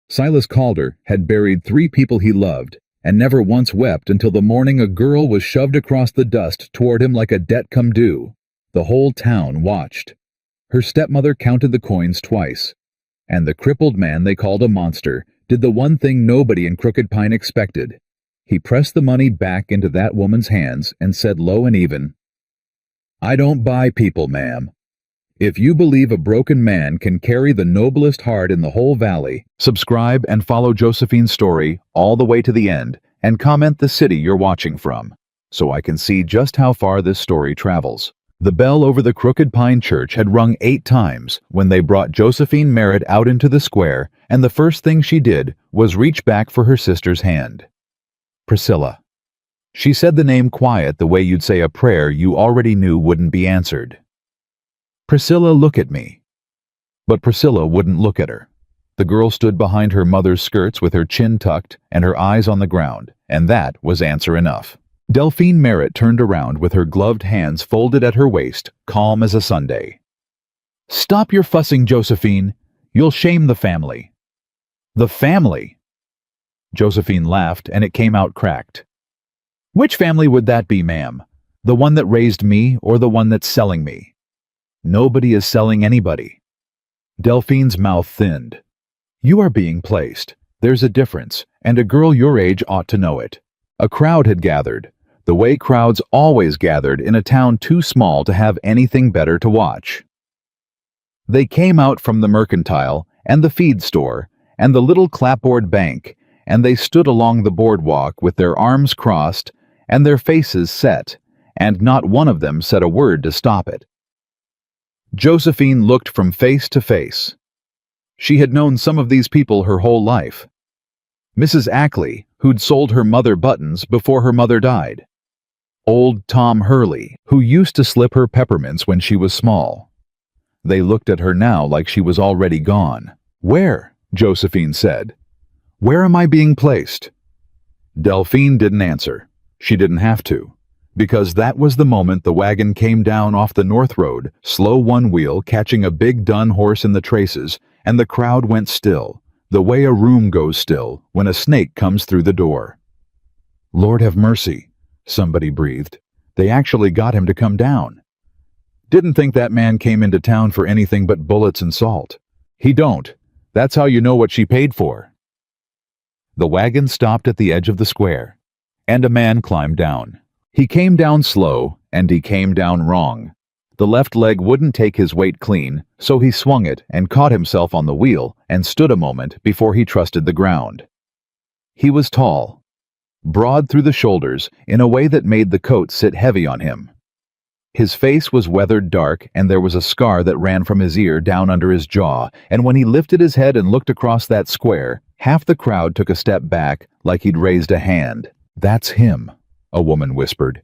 Silas Calder had buried 3 people he loved and never once wept until the morning a girl was shoved across the dust toward him like a debt come due. The whole town watched. Her stepmother counted the coins twice, and the crippled man they called a monster did the one thing nobody in Crooked Pine expected. He pressed the money back into that woman's hands and said low and even, "I don't buy people, ma'am. If you believe a broken man can carry the noblest heart in the whole valley, subscribe and follow Josephine's story all the way to the end and comment the city you're watching from, so I can see just how far this story travels." The bell over the Crooked Pine Church had rung 8 times when they brought Josephine Merritt out into the square, and the first thing she did was reach back for her sister's hand. Priscilla. She said the name quiet the way you'd say a prayer you already knew wouldn't be answered. "Priscilla, look at me." But Priscilla wouldn't look at her. The girl stood behind her mother's skirts with her chin tucked and her eyes on the ground, and that was answer enough. Delphine Merritt turned around with her gloved hands folded at her waist, calm as a Sunday. "Stop your fussing, Josephine. You'll shame the family." "The family?" Josephine laughed, and it came out cracked. "Which family would that be, ma'am? The one that raised me or the one that's selling me? Nobody is selling anybody." Delphine's mouth thinned. "You are being placed. There's a difference, and a girl your age ought to know it." A crowd had gathered, the way crowds always gathered in a town too small to have anything better to watch. They came out from the mercantile and the feed store and the little clapboard bank, and they stood along the boardwalk with their arms crossed and their faces set, and not one of them said a word to stop it. Josephine looked from face to face. She had known some of these people her whole life. Mrs. Ackley, who'd sold her mother buttons before her mother died. Old Tom Hurley, who used to slip her peppermints when she was small. They looked at her now like she was already gone. "Where?" Josephine said. "Where am I being placed?" Delphine didn't answer. She didn't have to, because that was the moment the wagon came down off the north road, slow one wheel catching a big dun horse in the traces, and the crowd went still, the way a room goes still when a snake comes through the door. "Lord have mercy," somebody breathed. "They actually got him to come down. Didn't think that man came into town for anything but bullets and salt. He don't. That's how you know what she paid for." The wagon stopped at the edge of the square, and a man climbed down. He came down slow, and he came down wrong. The left leg wouldn't take his weight clean, so he swung it and caught himself on the wheel and stood a moment before he trusted the ground. He was tall, broad through the shoulders in a way that made the coat sit heavy on him. His face was weathered dark, and there was a scar that ran from his ear down under his jaw, and when he lifted his head and looked across that square, half the crowd took a step back like he'd raised a hand. "That's him," a woman whispered.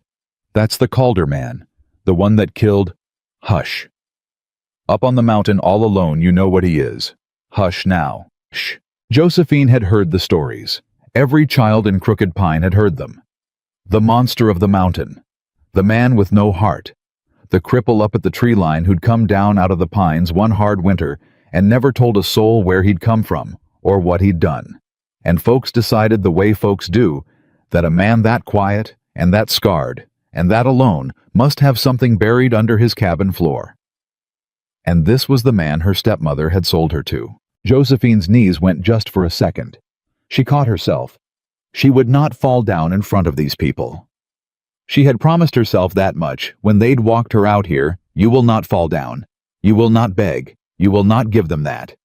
"That's the Calder man, the one that killed—" "Hush. Up on the mountain all alone, you know what he is. Hush now. Shh." Josephine had heard the stories. Every child in Crooked Pine had heard them. The monster of the mountain. The man with no heart. The cripple up at the tree line who'd come down out of the pines one hard winter and never told a soul where he'd come from or what he'd done. And folks decided the way folks do, that a man that quiet and that scarred and that alone must have something buried under his cabin floor. And this was the man her stepmother had sold her to. Josephine's knees went just for a second. She caught herself. She would not fall down in front of these people. She had promised herself that much when they'd walked her out here. You will not fall down. You will not beg. You will not give them that.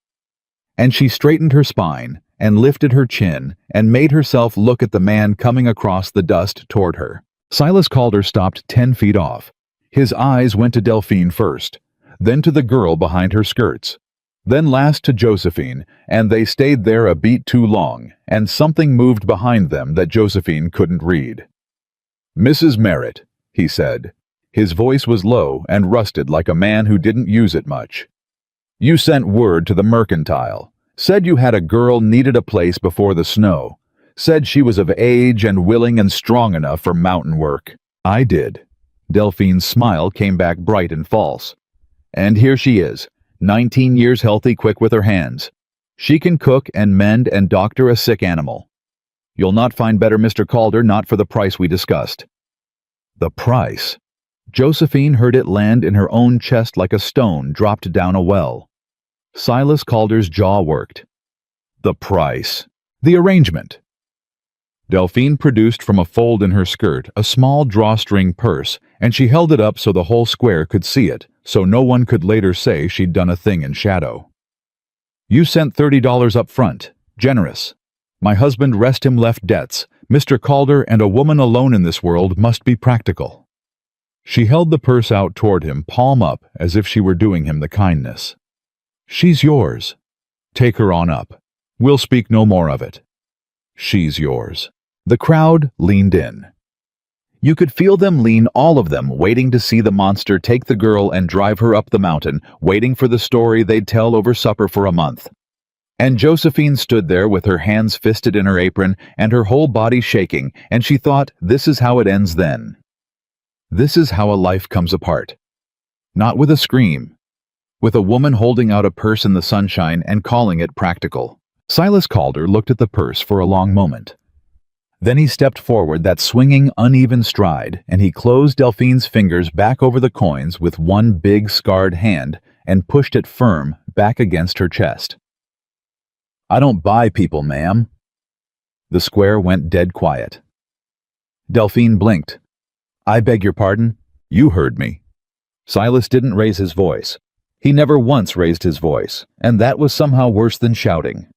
And she straightened her spine and lifted her chin and made herself look at the man coming across the dust toward her. Silas Calder stopped 10 feet off. His eyes went to Delphine first, then to the girl behind her skirts, then last to Josephine, and they stayed there a beat too long, and something moved behind them that Josephine couldn't read. "Mrs. Merritt," he said. His voice was low and rusted like a man who didn't use it much. "You sent word to the mercantile. Said you had a girl needed a place before the snow. Said she was of age and willing and strong enough for mountain work." "I did." Delphine's smile came back bright and false. "And here she is, 19 years healthy, quick with her hands. She can cook and mend and doctor a sick animal. You'll not find better, Mr. Calder, not for the price we discussed." The price? Josephine heard it land in her own chest like a stone dropped down a well. Silas Calder's jaw worked. The price. The arrangement. Delphine produced from a fold in her skirt a small drawstring purse, and she held it up so the whole square could see it, so no one could later say she'd done a thing in shadow. "You sent $30 up front. Generous. My husband rest him left debts. Mr. Calder and a woman alone in this world must be practical." She held the purse out toward him, palm up, as if she were doing him the kindness. "She's yours. Take her on up. We'll speak no more of it. She's yours." The crowd leaned in. You could feel them lean, all of them, waiting to see the monster take the girl and drive her up the mountain, waiting for the story they'd tell over supper for a month. And Josephine stood there with her hands fisted in her apron and her whole body shaking, and she thought, this is how it ends then. This is how a life comes apart. Not with a scream. With a woman holding out a purse in the sunshine and calling it practical. Silas Calder looked at the purse for a long moment. Then he stepped forward that swinging, uneven stride, and he closed Delphine's fingers back over the coins with one big, scarred hand and pushed it firm back against her chest. "I don't buy people, ma'am." The square went dead quiet. Delphine blinked. "I beg your pardon? You heard me." Silas didn't raise his voice. He never once raised his voice, and that was somehow worse than shouting.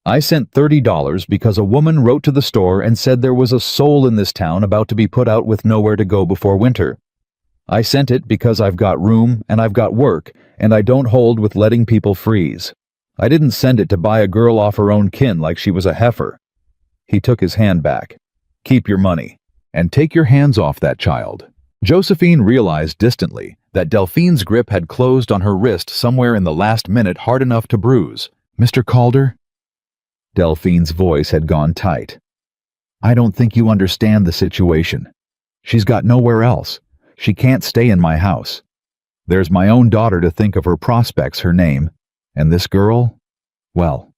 "I sent $30 because a woman wrote to the store and said there was a soul in this town about to be put out with nowhere to go before winter. I sent it because I've got room and I've got work, and I don't hold with letting people freeze. I didn't send it to buy a girl off her own kin like she was a heifer." He took his hand back. "Keep your money, and take your hands off that child." Josephine realized distantly that Delphine's grip had closed on her wrist somewhere in the last minute hard enough to bruise. "Mr. Calder?" Delphine's voice had gone tight. "I don't think you understand the situation. She's got nowhere else. She can't stay in my house. There's my own daughter to think of her prospects, her name. And this girl? Well."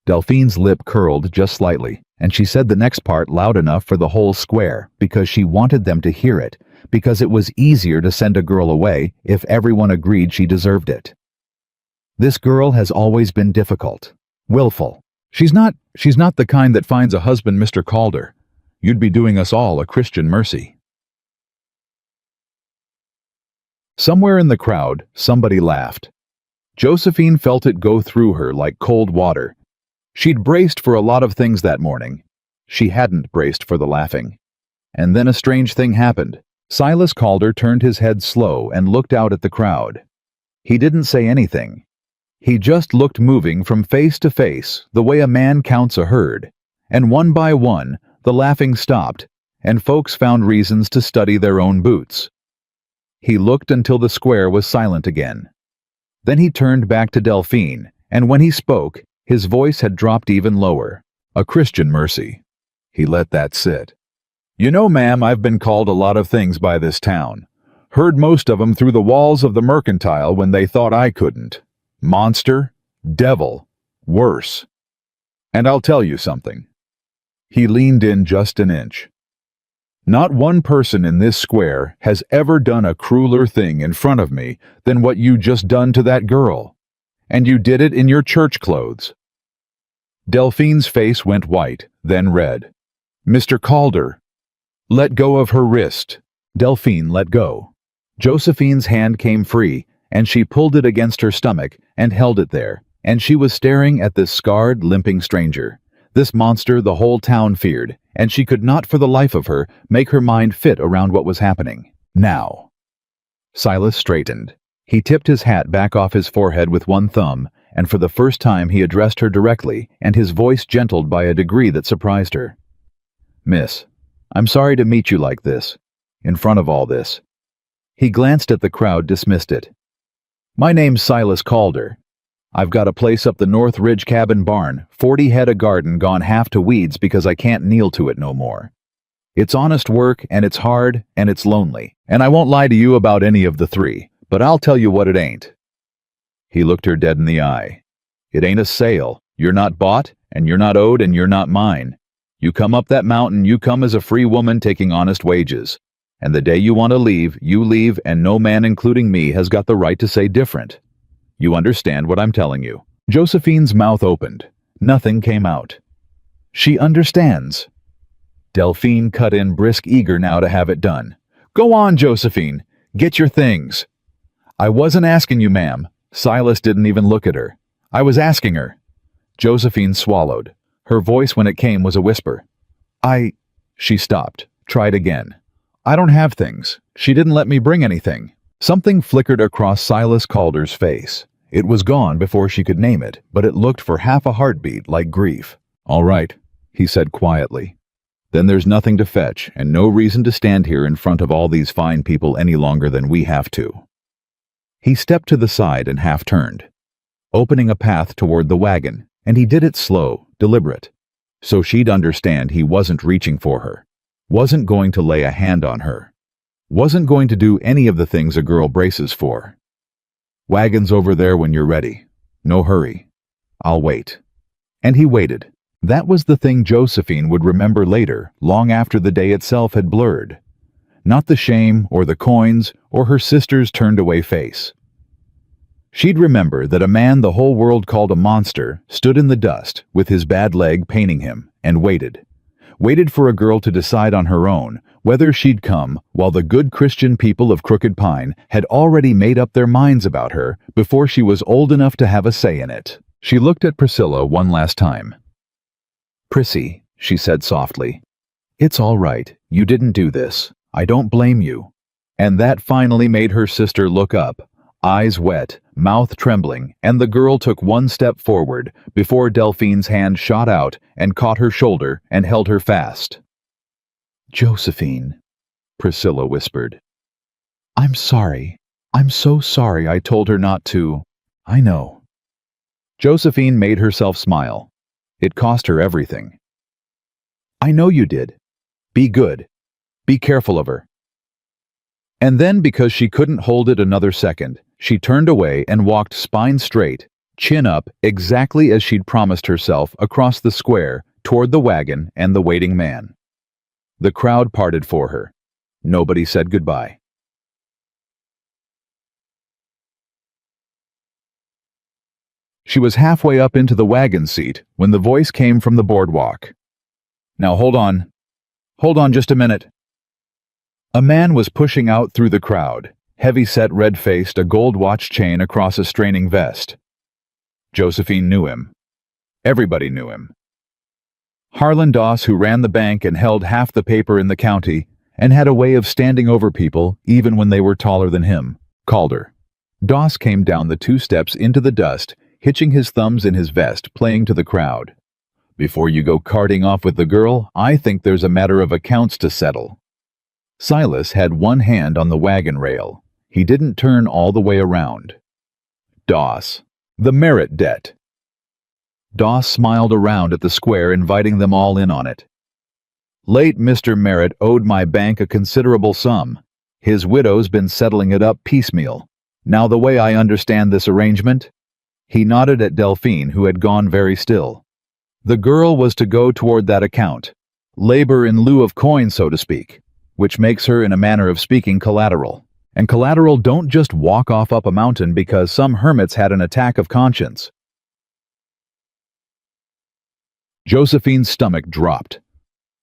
Delphine's lip curled just slightly, and she said the next part loud enough for the whole square, because she wanted them to hear it, because it was easier to send a girl away if everyone agreed she deserved it. "This girl has always been difficult, willful. She's not the kind that finds a husband, Mr. Calder. You'd be doing us all a Christian mercy." Somewhere in the crowd, somebody laughed. Josephine felt it go through her like cold water. She'd braced for a lot of things that morning. She hadn't braced for the laughing. And then a strange thing happened. Silas Calder turned his head slow and looked out at the crowd. He didn't say anything. He just looked, moving from face to face the way a man counts a herd, and one by one the laughing stopped, and folks found reasons to study their own boots. He looked until the square was silent again. Then he turned back to Delphine, and when he spoke, his voice had dropped even lower. "A Christian mercy." He let that sit. "You know, ma'am, I've been called a lot of things by this town. Heard most of them through the walls of the Mercantile when they thought I couldn't. Monster, devil, worse. And I'll tell you something." He leaned in just an inch. "Not one person in this square has ever done a crueler thing in front of me than what you just done to that girl. And you did it in your church clothes." Delphine's face went white, then red. "Mr. Calder." "Let go of her wrist." Delphine let go. Josephine's hand came free, and she pulled it against her stomach and held it there, and she was staring at this scarred, limping stranger. This monster the whole town feared, and she could not for the life of her make her mind fit around what was happening. Now. Silas straightened. He tipped his hat back off his forehead with one thumb, and for the first time he addressed her directly, and his voice gentled by a degree that surprised her. "Miss, I'm sorry to meet you like this, in front of all this." He glanced at the crowd, dismissed it. "My name's Silas Calder. I've got a place up the North Ridge cabin barn, 40 head of garden gone half to weeds because I can't kneel to it no more. It's honest work, and it's hard, and it's lonely, and I won't lie to you about any of the three, but I'll tell you what it ain't." He looked her dead in the eye. It ain't a sale. You're not bought, and you're not owed, and you're not mine. You come up that mountain, you come as a free woman taking honest wages. And the day you want to leave, you leave, and no man, including me, has got the right to say different. You understand what I'm telling you." Josephine's mouth opened. Nothing came out. "She understands." Delphine cut in brisk, eager now to have it done. "Go on, Josephine. Get your things." "I wasn't asking you, ma'am." Silas didn't even look at her. "I was asking her." Josephine swallowed. Her voice, when it came, was a whisper. She stopped. Tried again. "I don't have things. She didn't let me bring anything." Something flickered across Silas Calder's face. It was gone before she could name it, but it looked for half a heartbeat like grief. "All right," he said quietly. "Then there's nothing to fetch, and no reason to stand here in front of all these fine people any longer than we have to." He stepped to the side and half-turned, opening a path toward the wagon, and he did it slow, deliberate, so she'd understand he wasn't reaching for her, wasn't going to lay a hand on her, wasn't going to do any of the things a girl braces for. "Wagon's over there when you're ready. No hurry. I'll wait." And he waited. That was the thing Josephine would remember later, long after the day itself had blurred. Not the shame, or the coins, or her sister's turned-away face. She'd remember that a man the whole world called a monster stood in the dust, with his bad leg paining him, and waited. Waited for a girl to decide on her own whether she'd come, while the good Christian people of Crooked Pine had already made up their minds about her before she was old enough to have a say in it. She looked at Priscilla one last time. "Prissy," she said softly, "it's all right. You didn't do this. I don't blame you." And that finally made her sister look up, eyes wet, mouth trembling, and the girl took one step forward before Delphine's hand shot out and caught her shoulder and held her fast. "Josephine," Priscilla whispered. "I'm sorry. I'm so sorry I told her not to. I know." Josephine made herself smile. It cost her everything. "I know you did. Be good. Be careful of her." And then, because she couldn't hold it another second, she turned away and walked spine straight, chin up, exactly as she'd promised herself, across the square, toward the wagon and the waiting man. The crowd parted for her. Nobody said goodbye. She was halfway up into the wagon seat when the voice came from the boardwalk. "Now hold on. Hold on just a minute." A man was pushing out through the crowd, heavy-set, red-faced, a gold watch chain across a straining vest. Josephine knew him. Everybody knew him. Harlan Doss, who ran the bank and held half the paper in the county, and had a way of standing over people even when they were taller than him, Calder. Doss came down the 2 steps into the dust, hitching his thumbs in his vest, playing to the crowd. "Before you go carting off with the girl, I think there's a matter of accounts to settle." Silas had one hand on the wagon rail. He didn't turn all the way around. "Doss. The merit debt." Doss smiled around at the square, inviting them all in on it. "Late Mr. Merritt owed my bank a considerable sum. His widow's been settling it up piecemeal. Now, the way I understand this arrangement..." He nodded at Delphine, who had gone very still. "The girl was to go toward that account. Labor in lieu of coin, so to speak, which makes her, in a manner of speaking, collateral. And collateral don't just walk off up a mountain because some hermits had an attack of conscience." Josephine's stomach dropped.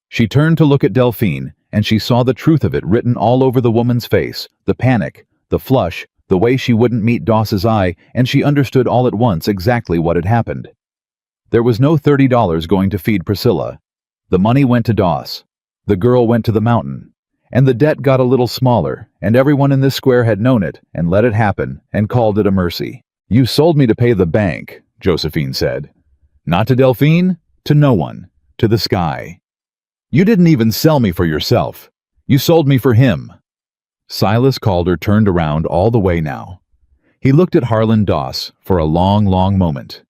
She turned to look at Delphine, and she saw the truth of it written all over the woman's face, the panic, the flush, the way she wouldn't meet Doss's eye, and she understood all at once exactly what had happened. There was no $30 going to feed Priscilla. The money went to Doss. The girl went to the mountain. And the debt got a little smaller, and everyone in this square had known it and let it happen and called it a mercy. "You sold me to pay the bank," Josephine said. "Not to Delphine, to no one, to the sky. You didn't even sell me for yourself. You sold me for him." Silas Calder turned around all the way now. He looked at Harlan Doss for a long, long moment.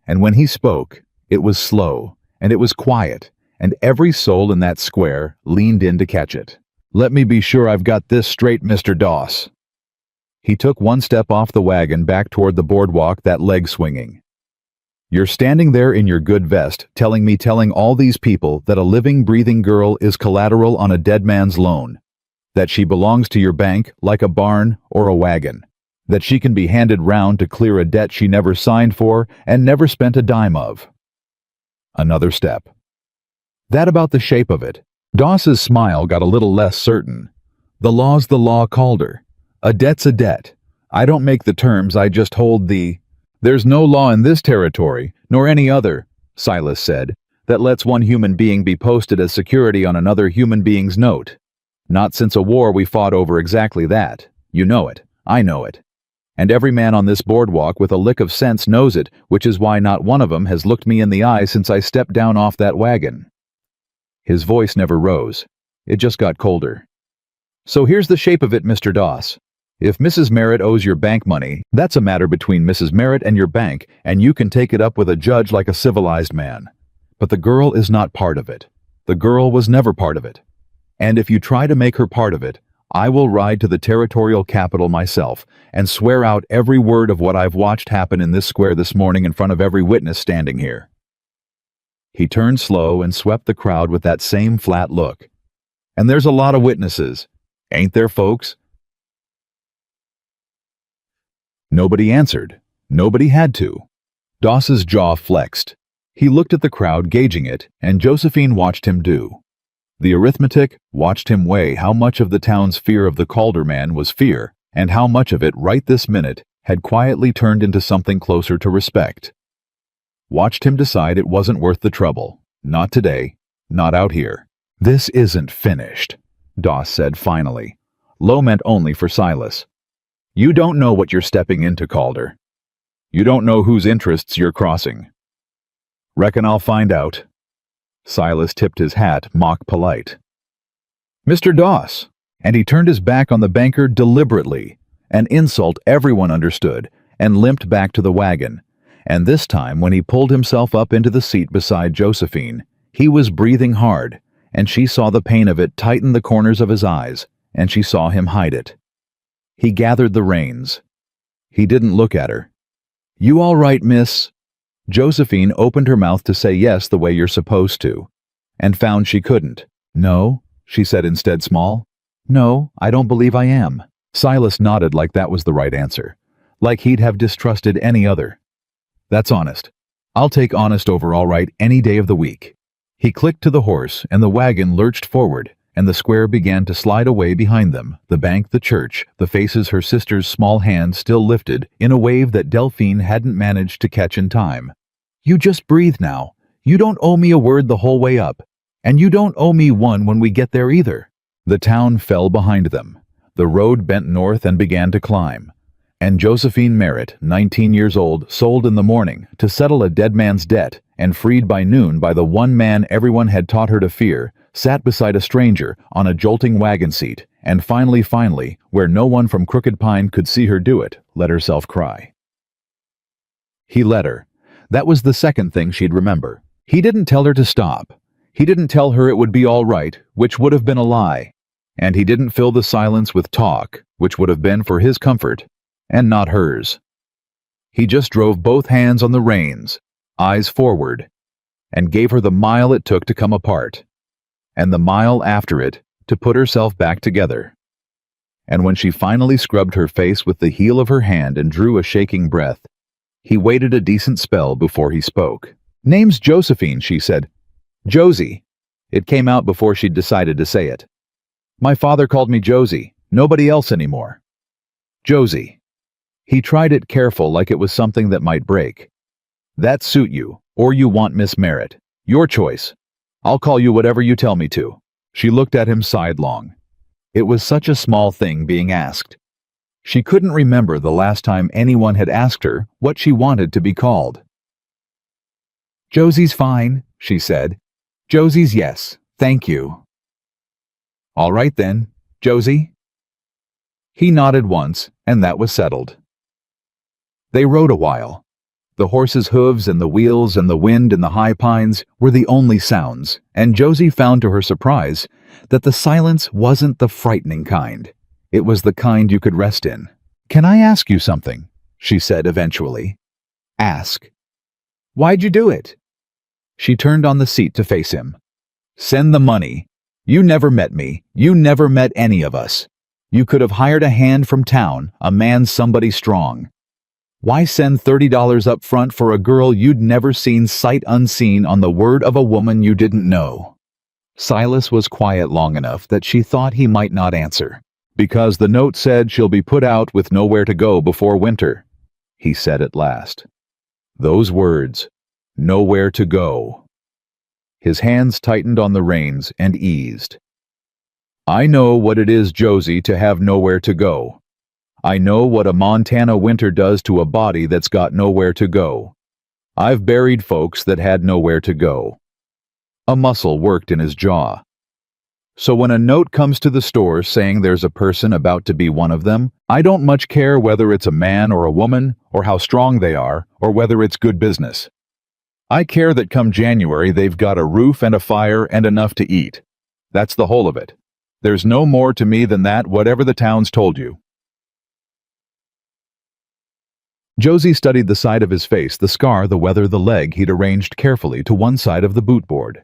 And when he spoke, it was slow, and it was quiet, and every soul in that square leaned in to catch it. "Let me be sure I've got this straight, Mr. Doss." He took one step off the wagon back toward the boardwalk, that leg swinging. You're standing there in your good vest telling all these people that a living, breathing girl is collateral on a dead man's loan, that she belongs to your bank like a barn or a wagon, that she can be handed round to clear a debt she never signed for and never spent a dime of. Another step. That about the shape of it. Doss's smile got a little less certain. The law's the law, Calder. A debt's a debt. I don't make the terms, I just hold the... There's no law in this territory, nor any other, Silas said, that lets one human being be posted as security on another human being's note. Not since a war we fought over exactly that. You know it. I know it. And every man on this boardwalk with a lick of sense knows it, which is why not one of 'em has looked me in the eye since I stepped down off that wagon. His voice never rose. It just got colder. So here's the shape of it, Mr. Doss. If Mrs. Merritt owes your bank money, that's a matter between Mrs. Merritt and your bank, and you can take it up with a judge like a civilized man. But the girl is not part of it. The girl was never part of it. And if you try to make her part of it, I will ride to the territorial capital myself and swear out every word of what I've watched happen in this square this morning in front of every witness standing here. He turned slow and swept the crowd with that same flat look. And there's a lot of witnesses, ain't there, folks? Nobody answered. Nobody had to. Doss's jaw flexed. He looked at the crowd, gauging it, and Josephine watched him do. The arithmetic watched him weigh how much of the town's fear of the Calder man was fear, and how much of it right this minute had quietly turned into something closer to respect. Watched him decide it wasn't worth the trouble. Not today. Not out here. This isn't finished, Doss said finally. Low meant only for Silas. You don't know what you're stepping into, Calder. You don't know whose interests you're crossing. Reckon I'll find out. Silas tipped his hat, mock polite. Mr. Doss, and he turned his back on the banker deliberately, an insult everyone understood, and limped back to the wagon. And this time, when he pulled himself up into the seat beside Josephine, he was breathing hard, and she saw the pain of it tighten the corners of his eyes, and she saw him hide it. He gathered the reins. He didn't look at her. You all right, miss? Josephine opened her mouth to say yes the way you're supposed to, and found she couldn't. No, she said instead small. No, I don't believe I am. Silas nodded like that was the right answer, like he'd have distrusted any other. That's honest. I'll take honest over all right any day of the week. He clicked to the horse, and the wagon lurched forward, and the square began to slide away behind them, the bank, the church, the faces her sister's small hand still lifted in a wave that Delphine hadn't managed to catch in time. You just breathe now. You don't owe me a word the whole way up, and you don't owe me one when we get there either. The town fell behind them. The road bent north and began to climb. And Josephine Merritt, 19 years old, sold in the morning to settle a dead man's debt, and freed by noon by the one man everyone had taught her to fear, sat beside a stranger on a jolting wagon seat, and finally, where no one from Crooked Pine could see her do it, let herself cry. He let her. That was the second thing she'd remember. He didn't tell her to stop. He didn't tell her it would be all right, which would have been a lie. And he didn't fill the silence with talk, which would have been for his comfort, and not hers. He just drove both hands on the reins, eyes forward, and gave her the mile it took to come apart, and the mile after it to put herself back together. And when she finally scrubbed her face with the heel of her hand and drew a shaking breath, he waited a decent spell before he spoke. Name's Josephine, she said. Josie. It came out before she'd decided to say it. My father called me Josie, nobody else anymore. Josie. He tried it careful like it was something that might break. That suit you, or you want Miss Merritt. Your choice. I'll call you whatever you tell me to. She looked at him sidelong. It was such a small thing being asked. She couldn't remember the last time anyone had asked her what she wanted to be called. Josie's fine, she said. Josie's yes, thank you. All right then, Josie. He nodded once, and that was settled. They rode a while. The horse's hooves and the wheels and the wind in the high pines were the only sounds, and Josie found to her surprise that the silence wasn't the frightening kind. It was the kind you could rest in. Can I ask you something? She said eventually. Ask. Why'd you do it?" She turned on the seat to face him. "Send the money. You never met me. You never met any of us. You could have hired a hand from town, a man somebody strong. Why send $30 up front for a girl you'd never seen sight unseen on the word of a woman you didn't know?" Silas was quiet long enough that she thought he might not answer. "Because the note said she'll be put out with nowhere to go before winter," he said at last. Those words, nowhere to go. His hands tightened on the reins and eased. "I know what it is, Josie, to have nowhere to go. I know what a Montana winter does to a body that's got nowhere to go. I've buried folks that had nowhere to go." A muscle worked in his jaw. "So when a note comes to the store saying there's a person about to be one of them, I don't much care whether it's a man or a woman, or how strong they are, or whether it's good business. I care that come January they've got a roof and a fire and enough to eat. That's the whole of it. There's no more to me than that, whatever the town's told you." Josie studied the side of his face, the scar, the weather, the leg he'd arranged carefully to one side of the boot board.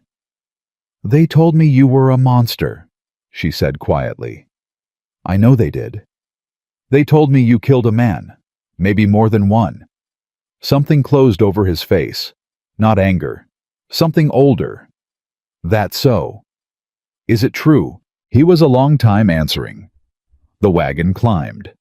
"They told me you were a monster," she said quietly. "I know they did. They told me you killed a man, maybe more than one." Something closed over his face. Not anger. Something older. "That so? Is it true?" He was a long time answering. The wagon climbed.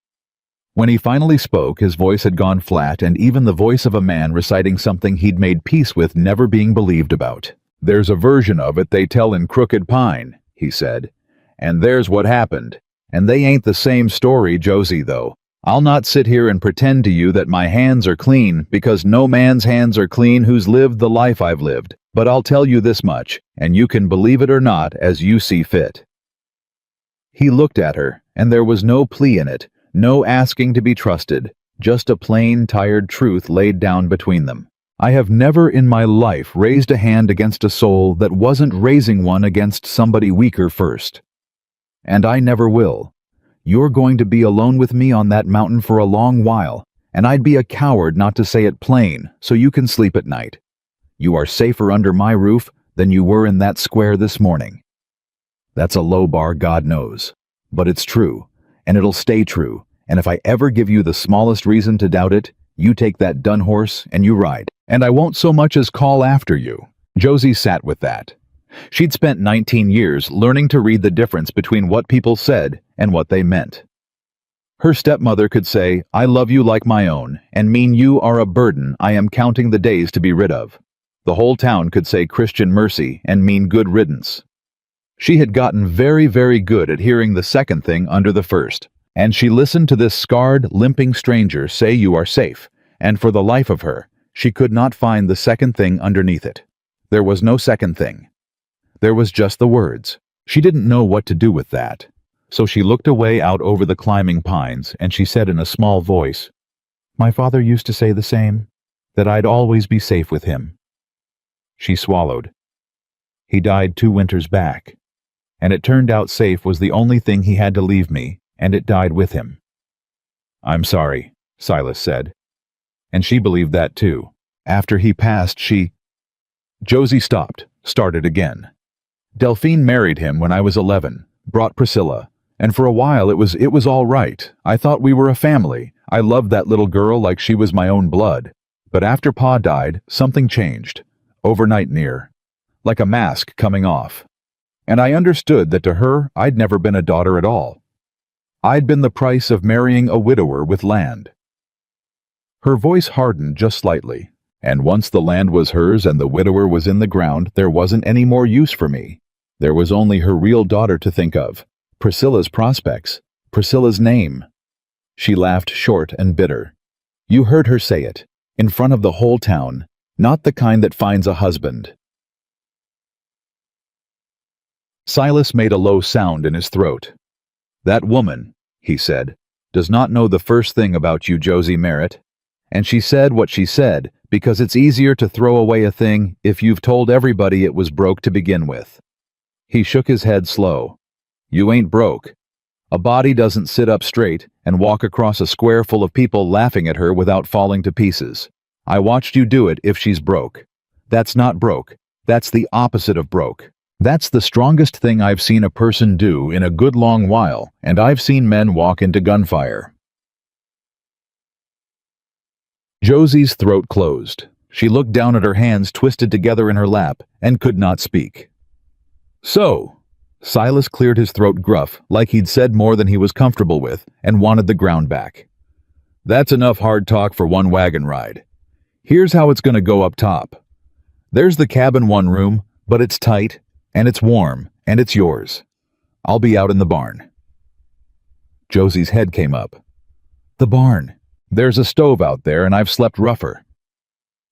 When he finally spoke, his voice had gone flat, and even the voice of a man reciting something he'd made peace with never being believed about. "There's a version of it they tell in Crooked Pine," he said. "And there's what happened. And they ain't the same story, Josie, though. I'll not sit here and pretend to you that my hands are clean, because no man's hands are clean who's lived the life I've lived. But I'll tell you this much, and you can believe it or not as you see fit." He looked at her, and there was no plea in it, no asking to be trusted, just a plain, tired truth laid down between them. "I have never in my life raised a hand against a soul that wasn't raising one against somebody weaker first. And I never will. You're going to be alone with me on that mountain for a long while, and I'd be a coward not to say it plain, so you can sleep at night. You are safer under my roof than you were in that square this morning." That's a low bar, God knows. But it's true, and it'll stay true, and if I ever give you the smallest reason to doubt it, you take that dun horse and you ride, and I won't so much as call after you. Josie sat with that. She'd spent 19 years learning to read the difference between what people said and what they meant. Her stepmother could say, "I love you like my own," and mean you are a burden I am counting the days to be rid of. The whole town could say Christian mercy and mean good riddance. She had gotten very, very good at hearing the second thing under the first, and she listened to this scarred, limping stranger say you are safe, and for the life of her, she could not find the second thing underneath it. There was no second thing. There was just the words. She didn't know what to do with that. So she looked away out over the climbing pines, and she said in a small voice, "My father used to say the same, that I'd always be safe with him." She swallowed. "He died 2 winters back, and it turned out safe was the only thing he had to leave me, and it died with him." "I'm sorry," Silas said. And she believed that too. After he passed, Josie stopped, started again. "Delphine married him when I was 11, brought Priscilla, and for a while it was all right. I thought we were a family. I loved that little girl like she was my own blood. But after Pa died, something changed. Overnight near. Like a mask coming off. And I understood that to her, I'd never been a daughter at all. I'd been the price of marrying a widower with land." Her voice hardened just slightly. "And once the land was hers and the widower was in the ground, there wasn't any more use for me. There was only her real daughter to think of. Priscilla's prospects. Priscilla's name." She laughed short and bitter. "You heard her say it. In front of the whole town. Not the kind that finds a husband." Silas made a low sound in his throat. "That woman," he said, "does not know the first thing about you, Josie Merritt. And she said what she said because it's easier to throw away a thing if you've told everybody it was broke to begin with." He shook his head slow. "You ain't broke. A body doesn't sit up straight and walk across a square full of people laughing at her without falling to pieces. I watched you do it if she's broke. That's not broke. That's the opposite of broke. That's the strongest thing I've seen a person do in a good long while, and I've seen men walk into gunfire." Josie's throat closed. She looked down at her hands twisted together in her lap and could not speak. "So," Silas cleared his throat gruff, like he'd said more than he was comfortable with and wanted the ground back. "That's enough hard talk for one wagon ride. Here's how it's gonna go up top. There's the cabin one room, but it's tight, and it's warm, and it's yours. I'll be out in the barn." Josie's head came up. "The barn. There's a stove out there, and I've slept rougher.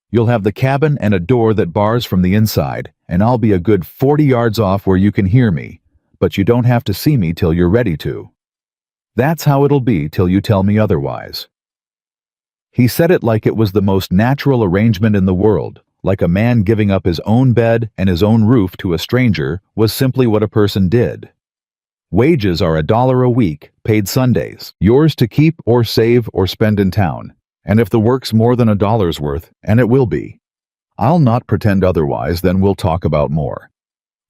You'll have the cabin and a door that bars from the inside, and I'll be a good 40 yards off where you can hear me, but you don't have to see me till you're ready to. That's how it'll be till you tell me otherwise." He said it like it was the most natural arrangement in the world, like a man giving up his own bed and his own roof to a stranger was simply what a person did. Wages are $1 a week, paid Sundays, yours to keep or save or spend in town. And if the work's more than $1's worth, and it will be, I'll not pretend otherwise, then we'll talk about more.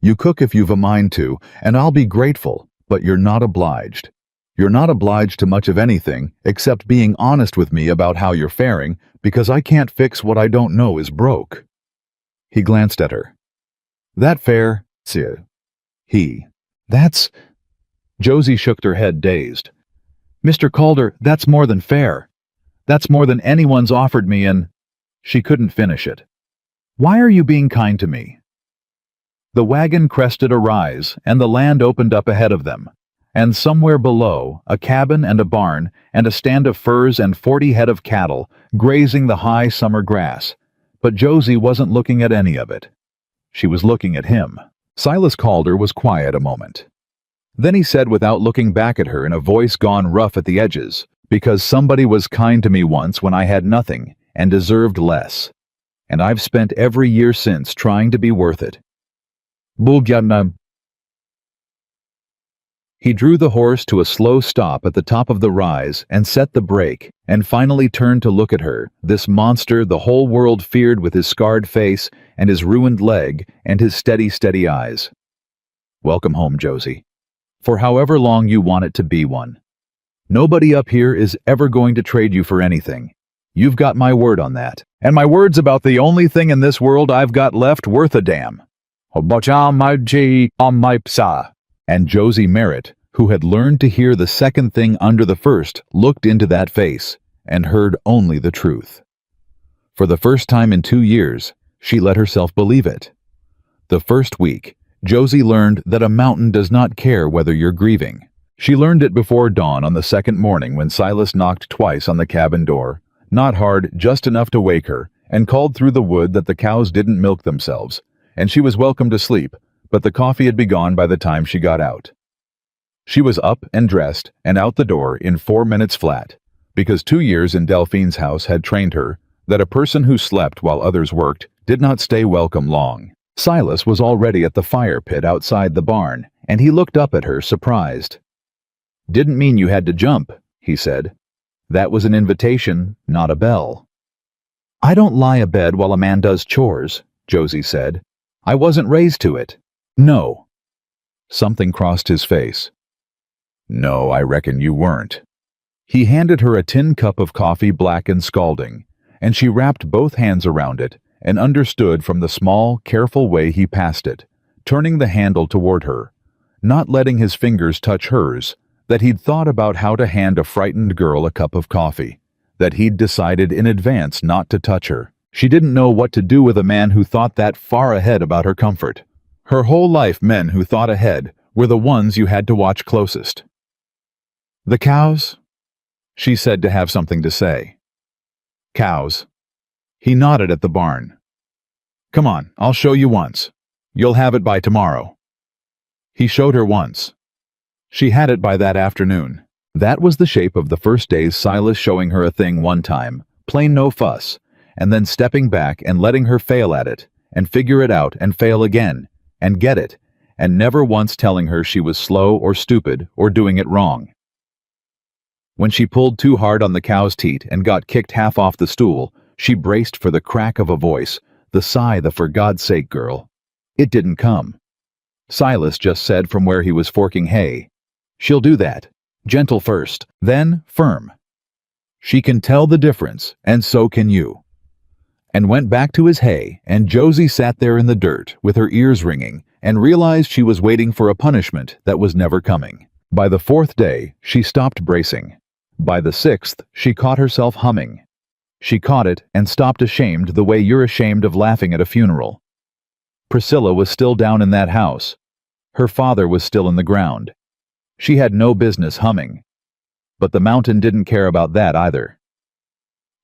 You cook if you've a mind to, and I'll be grateful, but you're not obliged. You're not obliged to much of anything except being honest with me about how you're faring, because I can't fix what I don't know is broke." He glanced at her. "That fair, sir?" That's... Josie shook her head, dazed. "Mr. Calder, that's more than fair. That's more than anyone's offered me, and..." She couldn't finish it. "Why are you being kind to me?" The wagon crested a rise, and the land opened up ahead of them. And somewhere below, a cabin and a barn and a stand of furs and 40 head of cattle grazing the high summer grass. But Josie wasn't looking at any of it. She was looking at him. Silas Calder was quiet a moment. Then he said, without looking back at her, in a voice gone rough at the edges, "Because somebody was kind to me once when I had nothing and deserved less. And I've spent every year since trying to be worth it." He drew the horse to a slow stop at the top of the rise and set the brake, and finally turned to look at her, this monster the whole world feared, with his scarred face and his ruined leg and his steady eyes. "Welcome home, Josie. For however long you want it to be one. Nobody up here is ever going to trade you for anything. You've got my word on that. And my word's about the only thing in this world I've got left worth a damn." And Josie Merritt, who had learned to hear the second thing under the first, looked into that face and heard only the truth. For the first time in 2 years, she let herself believe it. The first week, Josie learned that a mountain does not care whether you're grieving. She learned it before dawn on the second morning when Silas knocked twice on the cabin door, not hard, just enough to wake her, and called through the wood that the cows didn't milk themselves, and she was welcome to sleep, but the coffee had begun by the time she got out. She was up and dressed and out the door in 4 minutes flat, because 2 years in Delphine's house had trained her that a person who slept while others worked did not stay welcome long. Silas was already at the fire pit outside the barn, and he looked up at her, surprised. "Didn't mean you had to jump," he said. "That was an invitation, not a bell." "I don't lie abed while a man does chores," Josie said. "I wasn't raised to it." "No." Something crossed his face. "No, I reckon you weren't." He handed her a tin cup of coffee, black and scalding, and she wrapped both hands around it and understood from the small, careful way he passed it, turning the handle toward her, not letting his fingers touch hers, that he'd thought about how to hand a frightened girl a cup of coffee, that he'd decided in advance not to touch her. She didn't know what to do with a man who thought that far ahead about her comfort. Her whole life, men who thought ahead were the ones you had to watch closest. "The cows?" she said, to have something to say. "Cows." He nodded at the barn. "Come on, I'll show you once. You'll have it by tomorrow." He showed her once. She had it by that afternoon. That was the shape of the first day's Silas showing her a thing one time, plain no fuss, and then stepping back and letting her fail at it, and figure it out and fail again, and get it, and never once telling her she was slow or stupid or doing it wrong. When she pulled too hard on the cow's teat and got kicked half off the stool, She braced for the crack of a voice, the sigh, the "for God's sake, girl." It didn't come. Silas just said from where he was forking hay, "She'll do that. Gentle first, then firm. She can tell the difference, and so can you." And went back to his hay, and Josie sat there in the dirt with her ears ringing and realized she was waiting for a punishment that was never coming. By the 4th day, she stopped bracing. By the 6th, she caught herself humming. She caught it and stopped, ashamed the way you're ashamed of laughing at a funeral. Priscilla was still down in that house. Her father was still in the ground. She had no business humming. But the mountain didn't care about that either.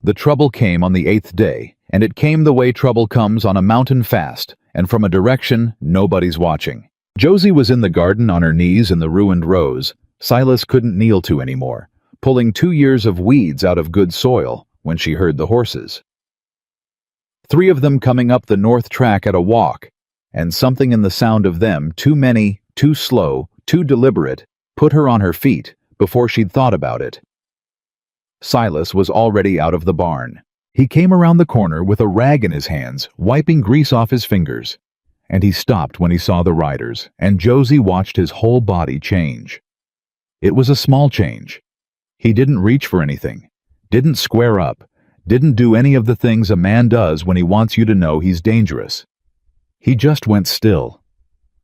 The trouble came on the 8th day, and it came the way trouble comes on a mountain fast, and from a direction nobody's watching. Josie was in the garden on her knees in the ruined rows Silas couldn't kneel to anymore, pulling 2 years of weeds out of good soil when she heard the horses. 3 of them coming up the north track at a walk, and something in the sound of them, too many, too slow, too deliberate, put her on her feet before she'd thought about it. Silas was already out of the barn. He came around the corner with a rag in his hands, wiping grease off his fingers. And he stopped when he saw the riders, and Josie watched his whole body change. It was a small change. He didn't reach for anything, didn't square up, didn't do any of the things a man does when he wants you to know he's dangerous. He just went still,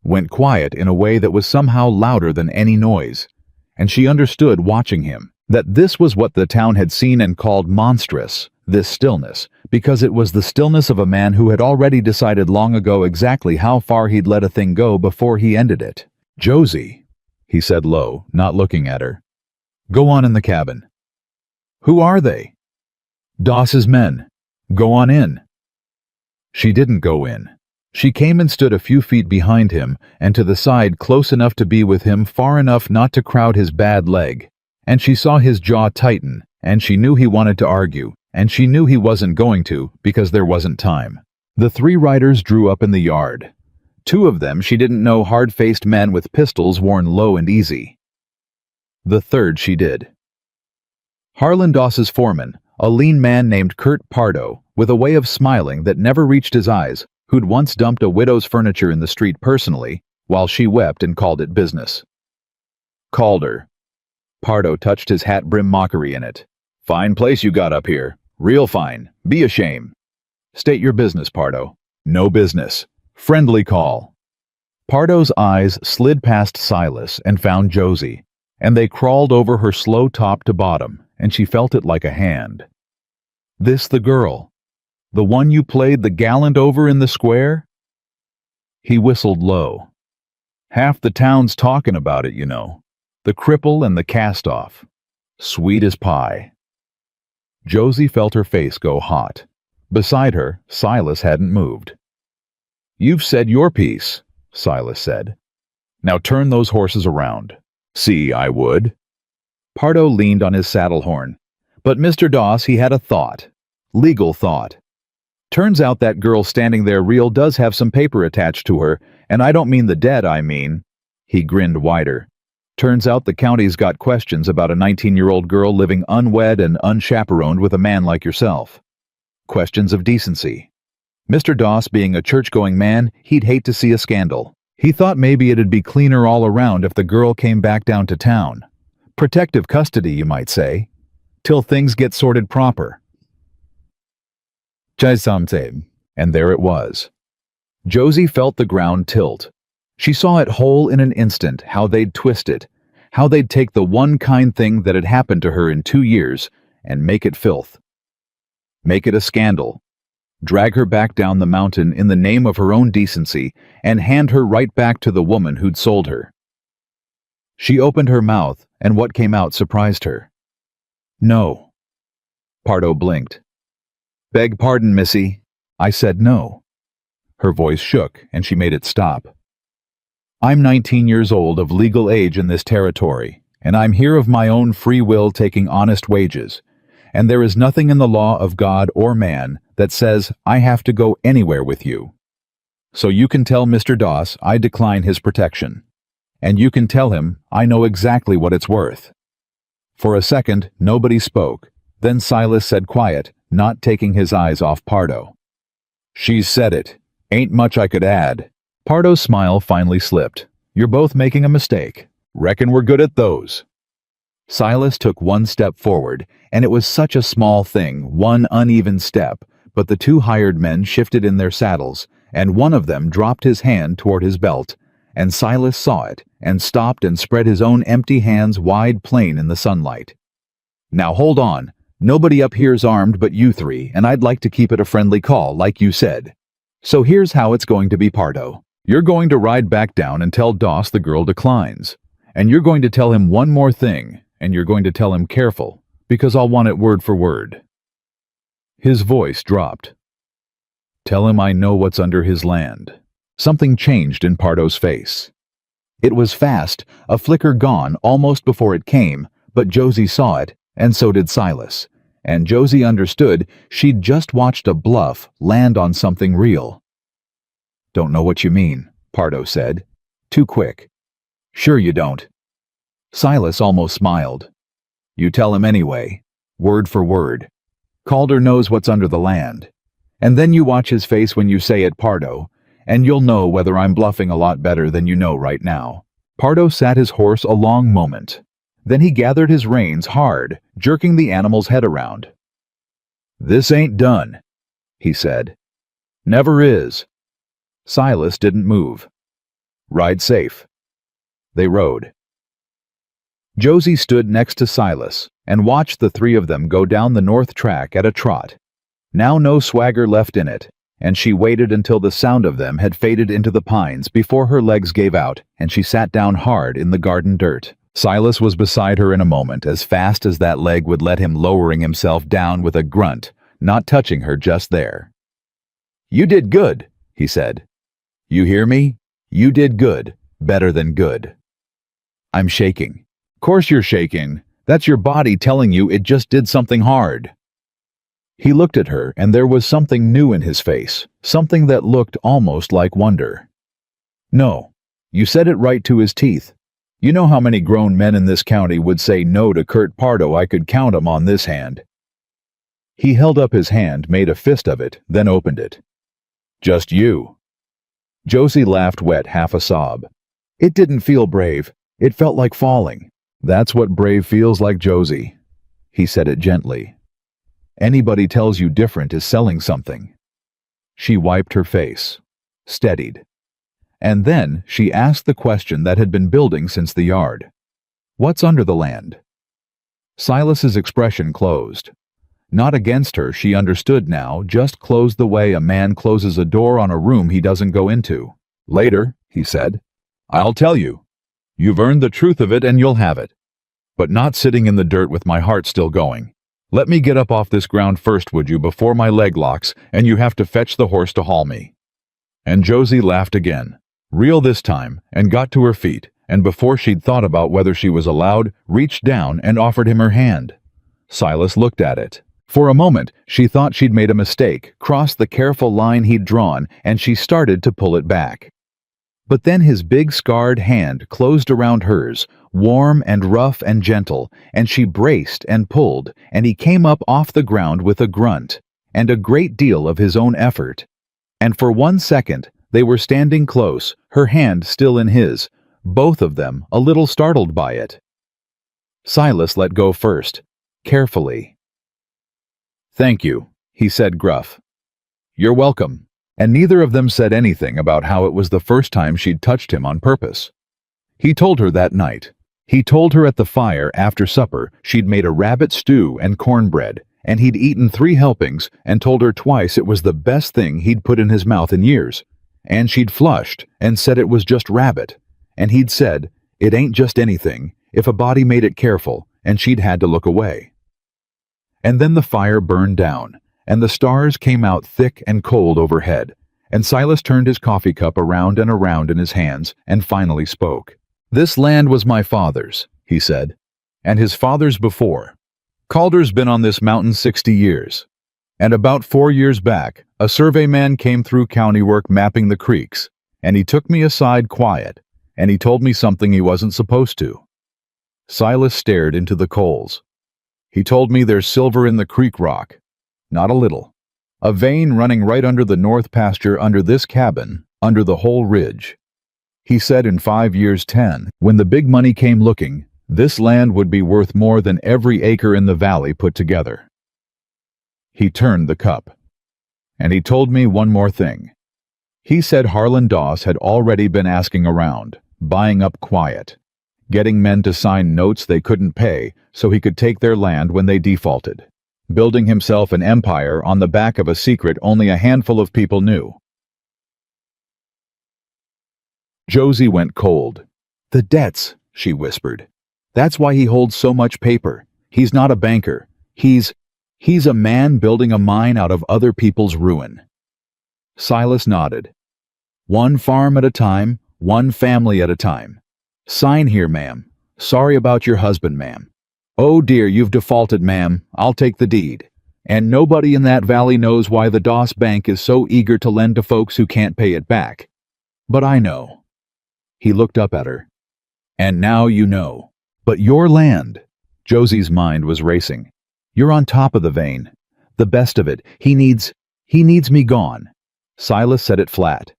went quiet in a way that was somehow louder than any noise, and she understood, watching him, that this was what the town had seen and called monstrous, this stillness, because it was the stillness of a man who had already decided long ago exactly how far he'd let a thing go before he ended it. "Josie," he said low, not looking at her. "Go on in the cabin." "Who are they?" "Doss's men. Go on in." She didn't go in. She came and stood a few feet behind him and to the side, close enough to be with him, far enough not to crowd his bad leg. And she saw his jaw tighten, and she knew he wanted to argue, and she knew he wasn't going to because there wasn't time. The 3 riders drew up in the yard. 2 of them she didn't know, hard-faced men with pistols worn low and easy. The 3rd she did. Harlan Doss's foreman, a lean man named Kurt Pardo, with a way of smiling that never reached his eyes, who'd once dumped a widow's furniture in the street personally, while she wept and called it business. Called her. Pardo touched his hat brim mockery in it. "Fine place you got up here. Real fine. Be a shame." "State your business, Pardo." "No business. Friendly call." Pardo's eyes slid past Silas and found Josie, and they crawled over her slow top to bottom, and she felt it like a hand. "This the girl? The one you played the gallant over in the square?" He whistled low. "Half the town's talking about it, you know. The cripple and the cast-off. Sweet as pie." Josie felt her face go hot. Beside her, Silas hadn't moved. "You've said your piece," Silas said. "Now turn those horses around." "See, I would." Pardo leaned on his saddle horn. But Mr. Doss, he had a thought. Legal thought. "Turns out that girl standing there real does have some paper attached to her, and I don't mean the dead, I mean." He grinned wider. "Turns out the county's got questions about a 19-year-old girl living unwed and unchaperoned with a man like yourself. Questions of decency. Mr. Doss, being a church-going man, he'd hate to see a scandal. He thought maybe it'd be cleaner all around if the girl came back down to town. Protective custody, you might say. Till things get sorted proper." And there it was. Josie felt the ground tilt. She saw it whole in an instant, how they'd twist it, how they'd take the one kind thing that had happened to her in 2 years and make it filth. Make it a scandal. Drag her back down the mountain in the name of her own decency and hand her right back to the woman who'd sold her. She opened her mouth, and what came out surprised her. "No." Pardo blinked. "Beg pardon, missy. I said no." Her voice shook, and she made it stop. "I'm 19 years old, of legal age in this territory, and I'm here of my own free will taking honest wages, and there is nothing in the law of God or man that says I have to go anywhere with you. So you can tell Mr. Doss I decline his protection, and you can tell him I know exactly what it's worth." For a second, nobody spoke. Then Silas said quiet, not taking his eyes off Pardo. "She's said it. Ain't much I could add." Pardo's smile finally slipped. "You're both making a mistake. Reckon we're good at those." Silas took one step forward, and it was such a small thing, one uneven step, but the two hired men shifted in their saddles, and one of them dropped his hand toward his belt, and Silas saw it, and stopped and spread his own empty hands wide plain in the sunlight. "Now hold on. Nobody up here's armed but you three, and I'd like to keep it a friendly call, like you said. So here's how it's going to be, Pardo. You're going to ride back down and tell Doss the girl declines. And you're going to tell him one more thing, and you're going to tell him careful, because I'll want it word for word." His voice dropped. "Tell him I know what's under his land." Something changed in Pardo's face. It was fast, a flicker gone almost before it came, but Josie saw it, and so did Silas. And Josie understood she'd just watched a bluff land on something real. "Don't know what you mean," Pardo said. "Too quick." "Sure you don't." Silas almost smiled. "You tell him anyway, word for word. Calder knows what's under the land. And then you watch his face when you say it, Pardo, and you'll know whether I'm bluffing a lot better than you know right now." Pardo sat his horse a long moment. Then he gathered his reins hard, jerking the animal's head around. "This ain't done," he said. "Never is." Silas didn't move. "Ride safe." They rode. Josie stood next to Silas and watched the three of them go down the north track at a trot. Now no swagger left in it, and she waited until the sound of them had faded into the pines before her legs gave out and she sat down hard in the garden dirt. Silas was beside her in a moment, as fast as that leg would let him, lowering himself down with a grunt, not touching her just there. "You did good," he said. "You hear me? You did good. Better than good." "I'm shaking." "Course you're shaking. That's your body telling you it just did something hard." He looked at her, and there was something new in his face, something that looked almost like wonder. "No. You said it right to his teeth. You know how many grown men in this county would say no to Kurt Pardo? I could count 'em on this hand." He held up his hand, made a fist of it, then opened it. "Just you." Josie laughed wet, half a sob. "It didn't feel brave. It felt like falling." "That's what brave feels like, Josie." He said it gently. "Anybody tells you different is selling something." She wiped her face, steadied. And then she asked the question that had been building since the yard. "What's under the land?" Silas's expression closed. Not against her, she understood now, just closed the way a man closes a door on a room he doesn't go into. "Later," he said. "I'll tell you. You've earned the truth of it and you'll have it. But not sitting in the dirt with my heart still going. Let me get up off this ground first, would you, before my leg locks and you have to fetch the horse to haul me." And Josie laughed again, real this time, and got to her feet, and before she'd thought about whether she was allowed, reached down and offered him her hand. Silas looked at it. For a moment, she thought she'd made a mistake, crossed the careful line he'd drawn, and she started to pull it back. But then his big scarred hand closed around hers, warm and rough and gentle, and she braced and pulled, and he came up off the ground with a grunt, and a great deal of his own effort. And for 1 second, they were standing close, her hand still in his, both of them a little startled by it. Silas let go first, carefully. "Thank you," he said gruff. "You're welcome." And neither of them said anything about how it was the first time she'd touched him on purpose. He told her that night. He told her at the fire after supper she'd made a rabbit stew and cornbread, and he'd eaten 3 helpings, and told her twice it was the best thing he'd put in his mouth in years. And she'd flushed and said it was just rabbit, and he'd said, "It ain't just anything, if a body made it careful," and she'd had to look away. And then the fire burned down, and the stars came out thick and cold overhead, and Silas turned his coffee cup around and around in his hands and finally spoke. "This land was my father's," he said, "and his father's before. Calder's been on this mountain 60 years. And about 4 years back, a surveyman came through county work mapping the creeks, and he took me aside quiet, and he told me something he wasn't supposed to." Silas stared into the coals. "He told me there's silver in the creek rock. Not a little. A vein running right under the north pasture, under this cabin, under the whole ridge. He said in 5 years 10, when the big money came looking, this land would be worth more than every acre in the valley put together. He turned the cup. And he told me one more thing. He said Harlan Doss had already been asking around, buying up quiet, getting men to sign notes they couldn't pay so he could take their land when they defaulted, building himself an empire on the back of a secret only a handful of people knew. Josie went cold. The debts, she whispered. That's why he holds so much paper. He's not a banker. He's a man building a mine out of other people's ruin. Silas nodded. One farm at a time, one family at a time. Sign here, ma'am. Sorry about your husband, ma'am. Oh dear, you've defaulted, ma'am. I'll take the deed. And nobody in that valley knows why the Doss Bank is so eager to lend to folks who can't pay it back. But I know. He looked up at her. And now you know. But your land. Josie's mind was racing. You're on top of the vein. The best of it. He needs me gone. Silas said it flat.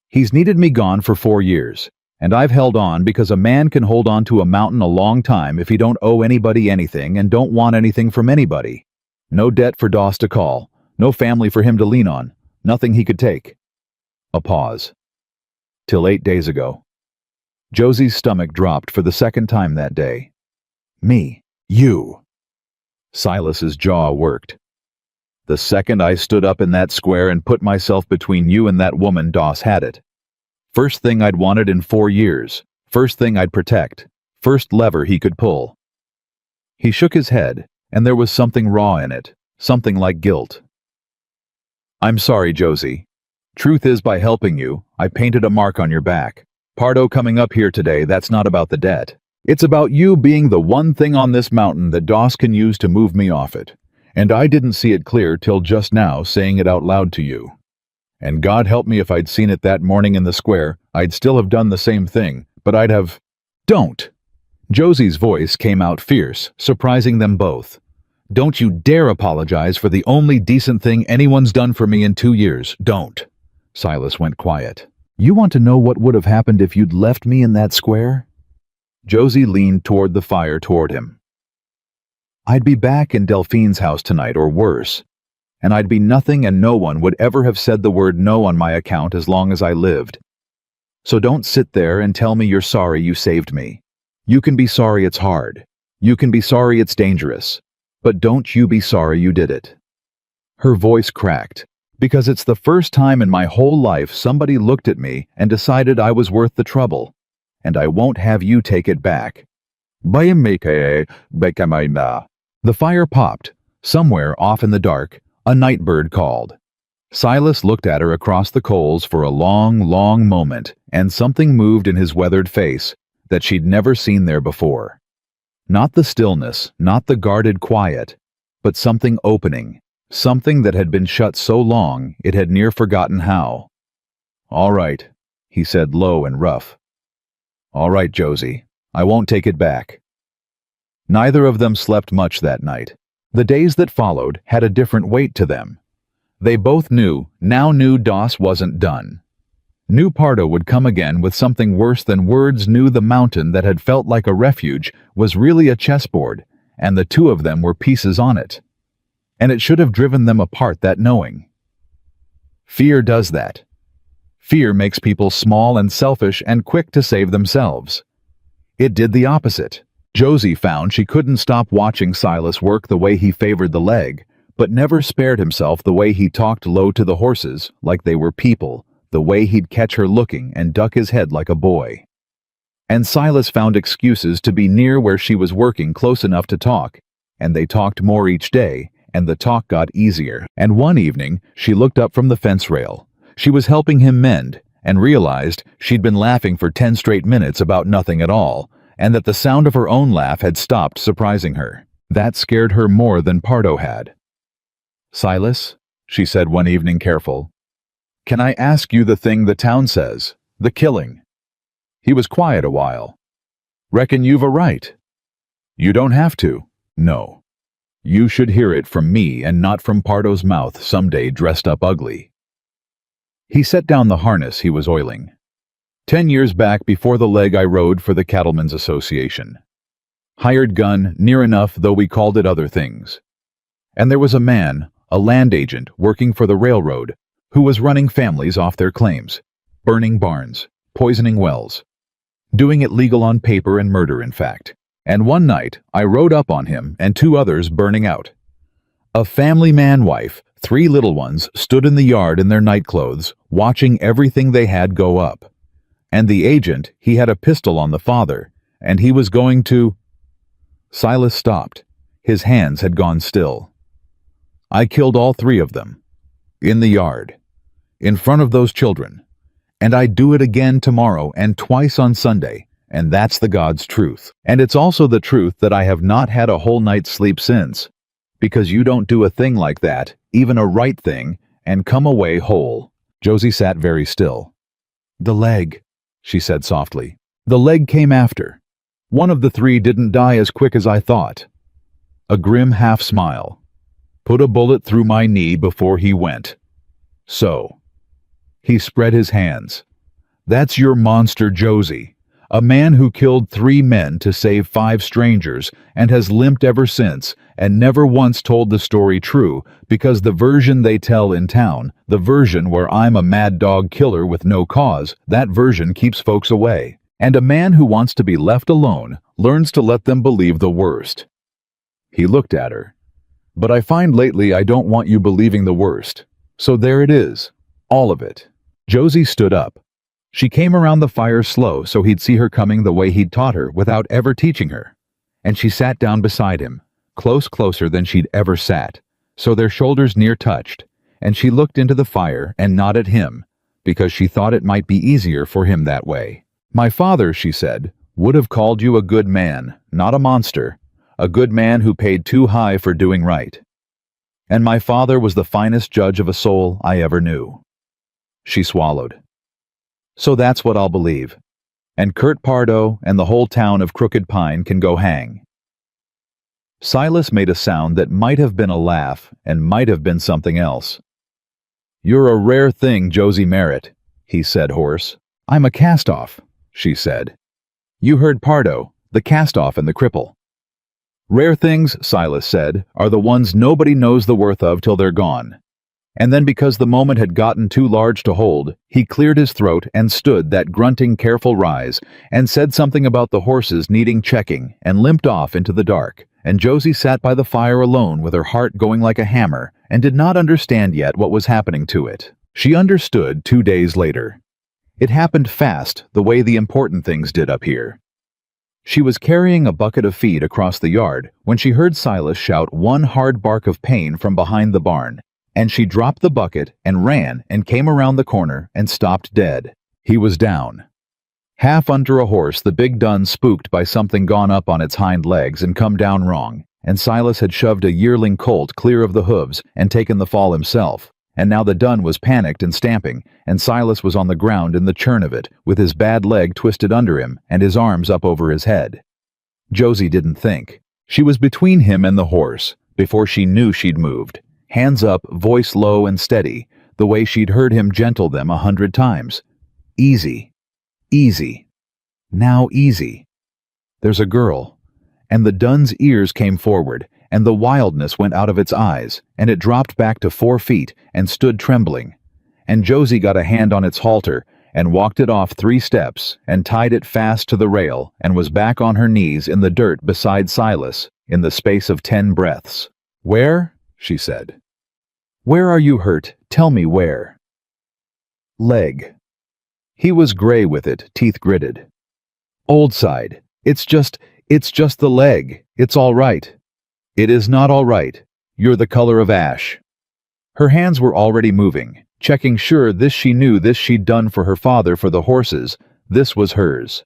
He's needed me gone for 4 years, and I've held on because a man can hold on to a mountain a long time if he don't owe anybody anything and don't want anything from anybody. No debt for Doss to call, no family for him to lean on, nothing he could take. A pause. Till 8 days ago. Josie's stomach dropped for the second time that day. Me. You. Silas's jaw worked. The second I stood up in that square and put myself between you and that woman, Doss had it. First thing I'd wanted in 4 years. First thing I'd protect. First lever he could pull. He shook his head, and there was something raw in it, something like guilt. I'm sorry, Josie. Truth is, by helping you, I painted a mark on your back. Pardo coming up here today, that's not about the debt. It's about you being the one thing on this mountain that Doss can use to move me off it. And I didn't see it clear till just now, saying it out loud to you. And God help me if I'd seen it that morning in the square, I'd still have done the same thing, but I'd have... Don't! Josie's voice came out fierce, surprising them both. Don't you dare apologize for the only decent thing anyone's done for me in 2 years. Don't. Silas went quiet. You want to know what would have happened if you'd left me in that square? Josie leaned toward the fire toward him. I'd be back in Delphine's house tonight, or worse. And I'd be nothing, and no one would ever have said the word no on my account as long as I lived. So don't sit there and tell me you're sorry you saved me. You can be sorry it's hard. You can be sorry it's dangerous. But don't you be sorry you did it. Her voice cracked, because it's the first time in my whole life somebody looked at me and decided I was worth the trouble. And I won't have you take it back. The fire popped. Somewhere off in the dark, a night bird called. Silas looked at her across the coals for a long, long moment, and something moved in his weathered face that she'd never seen there before. Not the stillness, not the guarded quiet, but something opening, something that had been shut so long it had near forgotten how. All right, he said low and rough. All right, Josie, I won't take it back. Neither of them slept much that night. The days that followed had a different weight to them. They both knew Doss wasn't done. Knew Pardo would come again with something worse than words, knew the mountain that had felt like a refuge was really a chessboard, and the two of them were pieces on it. And it should have driven them apart, that knowing. Fear does that. Fear makes people small and selfish and quick to save themselves. It did the opposite. Josie found she couldn't stop watching Silas work the way he favored the leg, but never spared himself the way he talked low to the horses like they were people, the way he'd catch her looking and duck his head like a boy. And Silas found excuses to be near where she was working close enough to talk, and they talked more each day, and the talk got easier. And one evening, she looked up from the fence rail. She was helping him mend, and realized she'd been laughing for 10 straight minutes about nothing at all, and that the sound of her own laugh had stopped surprising her. That scared her more than Pardo had. Silas, she said one evening, careful, can I ask you the thing the town says, the killing? He was quiet a while. Reckon you've a right. You don't have to. No. You should hear it from me and not from Pardo's mouth someday dressed up ugly. He set down the harness he was oiling. 10 years back before the leg I rode for the Cattlemen's Association. Hired gun, near enough though we called it other things. And there was a man, a land agent working for the railroad, who was running families off their claims, burning barns, poisoning wells. Doing it legal on paper and murder, in fact. And one night, I rode up on him and 2 others burning out. A family man-wife, 3 little ones, stood in the yard in their nightclothes, watching everything they had go up. And the agent, he had a pistol on the father, and he was going to... Silas stopped. His hands had gone still. I killed all 3 of them. In the yard. In front of those children. And I'd do it again tomorrow and twice on Sunday, and that's the God's truth. And it's also the truth that I have not had a whole night's sleep since. Because you don't do a thing like that, even a right thing, and come away whole. Josie sat very still. The leg, she said softly. The leg came after. One of the 3 didn't die as quick as I thought. A grim half-smile. Put a bullet through my knee before he went. So. He spread his hands. That's your monster, Josie. A man who killed 3 men to save 5 strangers and has limped ever since and never once told the story true because the version they tell in town, the version where I'm a mad dog killer with no cause, that version keeps folks away. And a man who wants to be left alone learns to let them believe the worst. He looked at her. But I find lately I don't want you believing the worst. So there it is. All of it. Josie stood up. She came around the fire slow so he'd see her coming the way he'd taught her without ever teaching her. And she sat down beside him, closer than she'd ever sat, so their shoulders near touched, and she looked into the fire and not at him, because she thought it might be easier for him that way. My father, she said, would have called you a good man, not a monster, a good man who paid too high for doing right. And my father was the finest judge of a soul I ever knew. She swallowed. So that's what I'll believe. And Kurt Pardo and the whole town of Crooked Pine can go hang. Silas made a sound that might have been a laugh and might have been something else. You're a rare thing, Josie Merritt, he said hoarse. I'm a cast-off, she said. You heard Pardo, the cast-off and the cripple. Rare things, Silas said, are the ones nobody knows the worth of till they're gone. And then because the moment had gotten too large to hold, he cleared his throat and stood that grunting careful rise and said something about the horses needing checking and limped off into the dark, and Josie sat by the fire alone with her heart going like a hammer and did not understand yet what was happening to it. She understood 2 days later. It happened fast, the way the important things did up here. She was carrying a bucket of feed across the yard when she heard Silas shout one hard bark of pain from behind the barn, and she dropped the bucket and ran and came around the corner and stopped dead. He was down. Half under a horse, the big dun spooked by something gone up on its hind legs and come down wrong, and Silas had shoved a yearling colt clear of the hooves and taken the fall himself, and now the dun was panicked and stamping, and Silas was on the ground in the churn of it, with his bad leg twisted under him and his arms up over his head. Josie didn't think. She was between him and the horse, before she knew she'd moved. Hands up, voice low and steady, the way she'd heard him gentle them 100 times. Easy. Easy. Now easy. There's a girl. And the dun's ears came forward, and the wildness went out of its eyes, and it dropped back to 4 feet and stood trembling. And Josie got a hand on its halter and walked it off 3 steps and tied it fast to the rail and was back on her knees in the dirt beside Silas in the space of 10 breaths. Where? She said. Where are you hurt? Tell me where. Leg. He was gray with it, teeth gritted. Old side. It's just the leg. It's all right. It is not all right. You're the color of ash. Her hands were already moving, checking sure this she knew this she'd done for her father for the horses. This was hers.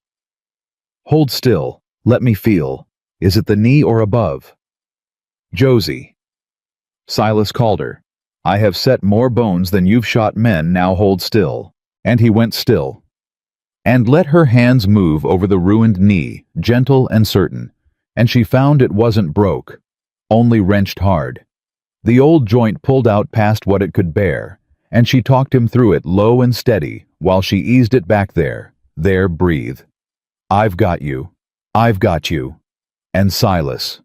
Hold still. Let me feel. Is it the knee or above? Josie. Silas called her. I have set more bones than you've shot men, now hold still. And he went still. And let her hands move over the ruined knee, gentle and certain, and she found it wasn't broke. only wrenched hard. The old joint pulled out past what it could bear, and she talked him through it low and steady while she eased it back there. There, breathe. I've got you. I've got you. And Silas.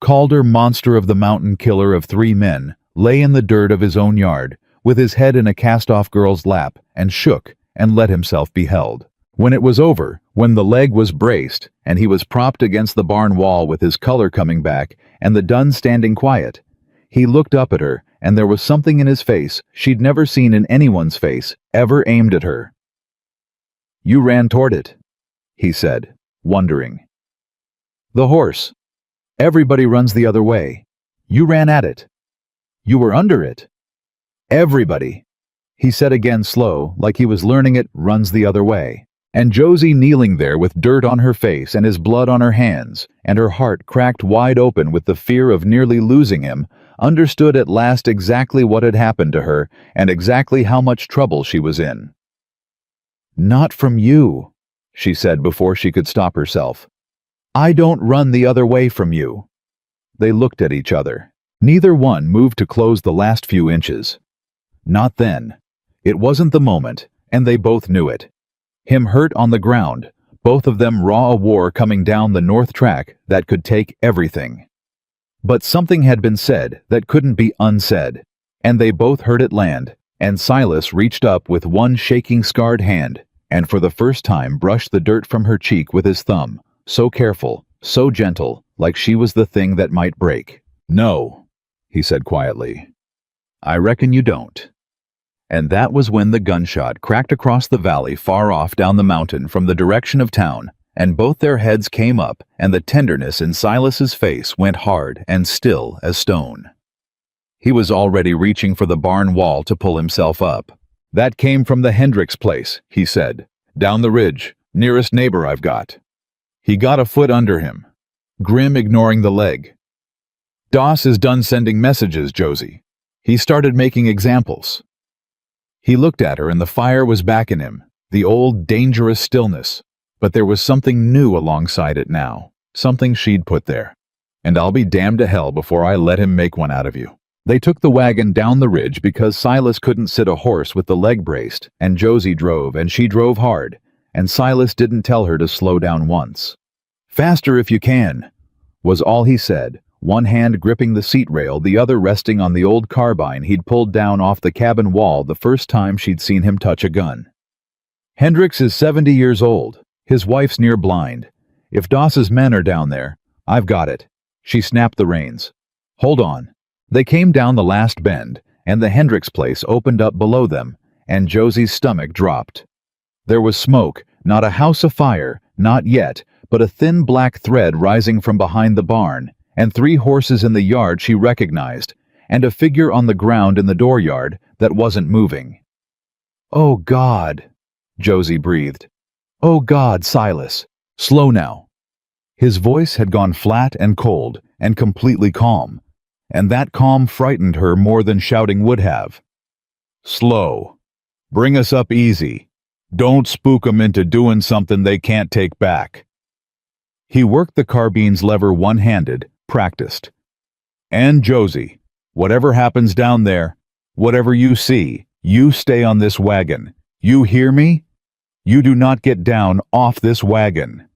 Calder, monster of the mountain, killer of 3 men, lay in the dirt of his own yard, with his head in a cast-off girl's lap, and shook and let himself be held. When it was over, when the leg was braced, and he was propped against the barn wall with his color coming back, and the Dun standing quiet, he looked up at her, and there was something in his face she'd never seen in anyone's face, ever aimed at her. "You ran toward it," he said, wondering. "The horse. Everybody runs the other way. You ran at it. You were under it. Everybody," he said again slow, like he was learning it, runs the other way. And Josie, kneeling there with dirt on her face and his blood on her hands, and her heart cracked wide open with the fear of nearly losing him, understood at last exactly what had happened to her and exactly how much trouble she was in. "Not from you," she said before she could stop herself. "I don't run the other way from you." They looked at each other. Neither one moved to close the last few inches. Not then. It wasn't the moment, and they both knew it. Him hurt on the ground, both of them raw a war coming down the north track that could take everything. But something had been said that couldn't be unsaid, and they both heard it land, and Silas reached up with one shaking scarred hand, and for the first time brushed the dirt from her cheek with his thumb, so careful, so gentle, like she was the thing that might break. "No," he said quietly. "I reckon you don't." And that was when the gunshot cracked across the valley far off down the mountain from the direction of town, and both their heads came up, and the tenderness in Silas's face went hard and still as stone. He was already reaching for the barn wall to pull himself up. "That came from the Hendricks place," he said. "Down the ridge, nearest neighbor I've got." He got a foot under him, grim, ignoring the leg. "Doss is done sending messages, Josie. He started making examples." He looked at her and the fire was back in him, the old dangerous stillness, but there was something new alongside it now, something she'd put there. "And I'll be damned to hell before I let him make one out of you." They took the wagon down the ridge because Silas couldn't sit a horse with the leg braced, and Josie drove, and she drove hard, and Silas didn't tell her to slow down once. "Faster if you can," was all he said, one hand gripping the seat rail, the other resting on the old carbine he'd pulled down off the cabin wall the first time she'd seen him touch a gun. "Hendricks is 70 years old. His wife's near blind. If Doss's men are down there, I've got it." She snapped the reins. "Hold on." They came down the last bend, and the Hendricks place opened up below them, and Josie's stomach dropped. There was smoke, not a house afire, not yet, but a thin black thread rising from behind the barn, and 3 horses in the yard she recognized, and a figure on the ground in the dooryard that wasn't moving. "Oh, God," Josie breathed. "Oh, God, Silas. Slow now." His voice had gone flat and cold and completely calm, and that calm frightened her more than shouting would have. "Slow. Bring us up easy. Don't spook 'em into doing something they can't take back." He worked the carbine's lever one-handed, practiced. "And Josie, whatever happens down there, whatever you see, you stay on this wagon. You hear me? You do not get down off this wagon."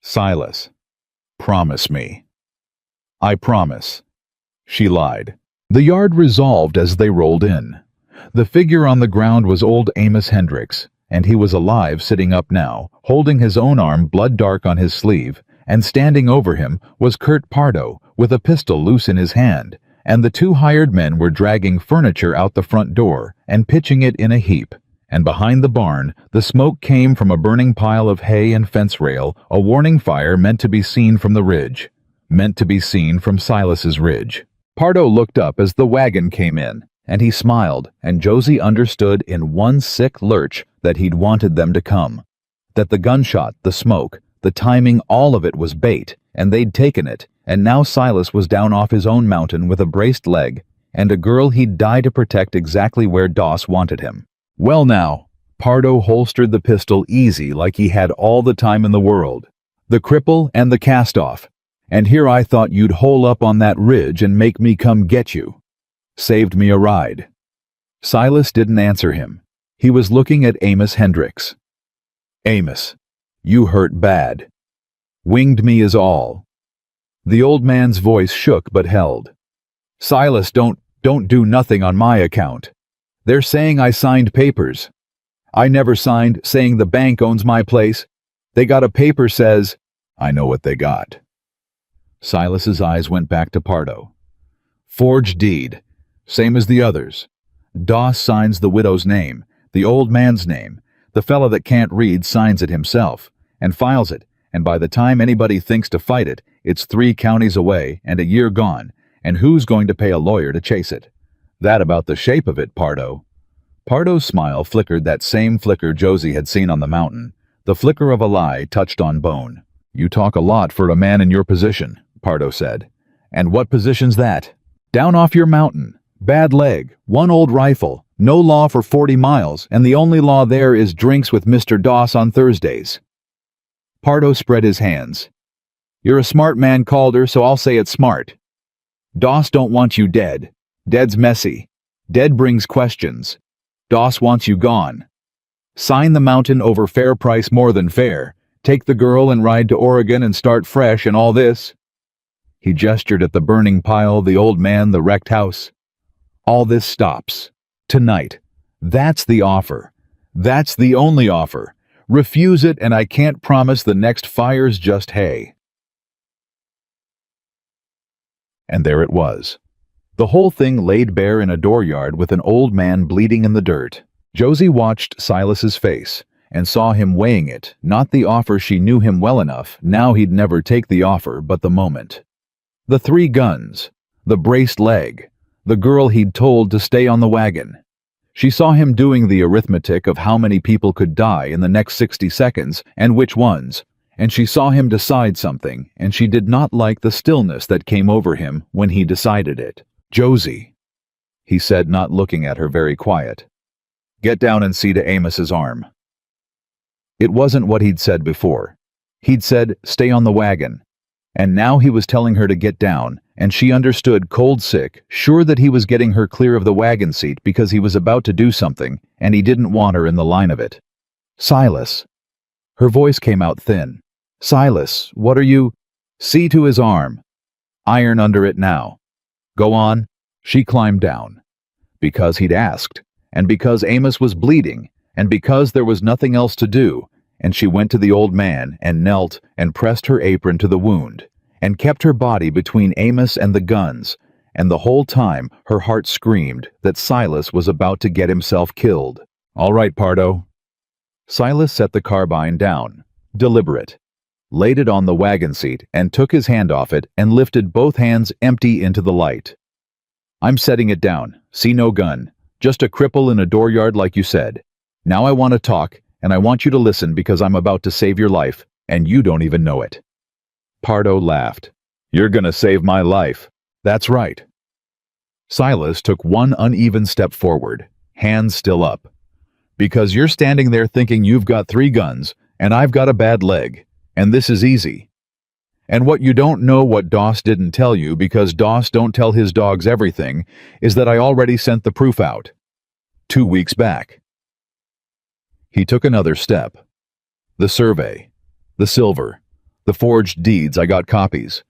"Silas, promise me." "I promise." She lied. The yard resolved as they rolled in. The figure on the ground was old Amos Hendricks, and he was alive, sitting up now, holding his own arm blood-dark on his sleeve, and standing over him was Kurt Pardo, with a pistol loose in his hand, and the 2 hired men were dragging furniture out the front door and pitching it in a heap, and behind the barn the smoke came from a burning pile of hay and fence rail, a warning fire meant to be seen from the ridge, meant to be seen from Silas's ridge. Pardo looked up as the wagon came in, and he smiled, and Josie understood in one sick lurch that he'd wanted them to come, that the gunshot, the smoke, the timing, all of it was bait, and they'd taken it, and now Silas was down off his own mountain with a braced leg, and a girl he'd die to protect exactly where Doss wanted him. "Well now," Pardo holstered the pistol easy like he had all the time in the world. "The cripple and the cast-off, And here I thought you'd hole up on that ridge and make me come get you. Saved me a ride." Silas didn't answer him. He was looking at Amos Hendricks. "Amos, you hurt bad. Winged me is all." The old man's voice shook but held. "Silas, don't do nothing on my account. They're saying I signed papers. I never signed saying the bank owns my place. They got a paper says—" "I know what they got." Silas's eyes went back to Pardo. "Forged deed, same as the others. Doss signs the widow's name, the old man's name. The fella that can't read signs it himself, and files it, and by the time anybody thinks to fight it, it's 3 counties away and a year gone, and who's going to pay a lawyer to chase it? That about the shape of it, Pardo." Pardo's smile flickered that same flicker Josie had seen on the mountain. The flicker of a lie touched on bone. "You talk a lot for a man in your position," Pardo said. "And what position's that? Down off your mountain. Bad leg, 1 old rifle, no law for 40 miles, and the only law there is drinks with Mr. Doss on Thursdays." Pardo spread his hands. "You're a smart man, Calder, so I'll say it's smart. Doss don't want you dead. Dead's messy. Dead brings questions. Doss wants you gone. Sign the mountain over fair price more than fair. Take the girl and ride to Oregon and start fresh and all this." He gestured at the burning pile, the old man, the wrecked house. "All this stops. Tonight. That's the offer. That's the only offer. Refuse it and I can't promise the next fire's just hay." And there it was. The whole thing laid bare in a dooryard with an old man bleeding in the dirt. Josie watched Silas's face and saw him weighing it, not the offer. She knew him well enough, now he'd never take the offer, but the moment. The 3 guns, the braced leg, the girl he'd told to stay on the wagon. She saw him doing the arithmetic of how many people could die in the next 60 seconds and which ones, and she saw him decide something, and she did not like the stillness that came over him when he decided it. "Josie," he said, not looking at her, very quiet. "Get down and see to Amos's arm." It wasn't what he'd said before. He'd said, "Stay on the wagon." And now he was telling her to get down, and she understood, cold sick, sure that he was getting her clear of the wagon seat because he was about to do something, and he didn't want her in the line of it. "Silas." Her voice came out thin. "Silas, what are you—" "See to his arm. Iron under it now. Go on." She climbed down. Because he'd asked, and because Amos was bleeding, and because there was nothing else to do, and she went to the old man and knelt and pressed her apron to the wound, and kept her body between Amos and the guns, and the whole time her heart screamed that Silas was about to get himself killed. "All right, Pardo." Silas set the carbine down, deliberate, laid it on the wagon seat and took his hand off it and lifted both hands empty into the light. "I'm setting it down. See no gun. Just a cripple in a dooryard like you said. Now I want to talk, and I want you to listen because I'm about to save your life, and you don't even know it." Pardo laughed. "You're gonna save my life. That's right." Silas took 1 uneven step forward, hands still up. "Because you're standing there thinking you've got 3 guns, and I've got a bad leg, and this is easy. And what you don't know, what Doss didn't tell you, because Doss don't tell his dogs everything, is that I already sent the proof out. 2 weeks back." He took another step. "The survey, the silver, the forged deeds, I got copies.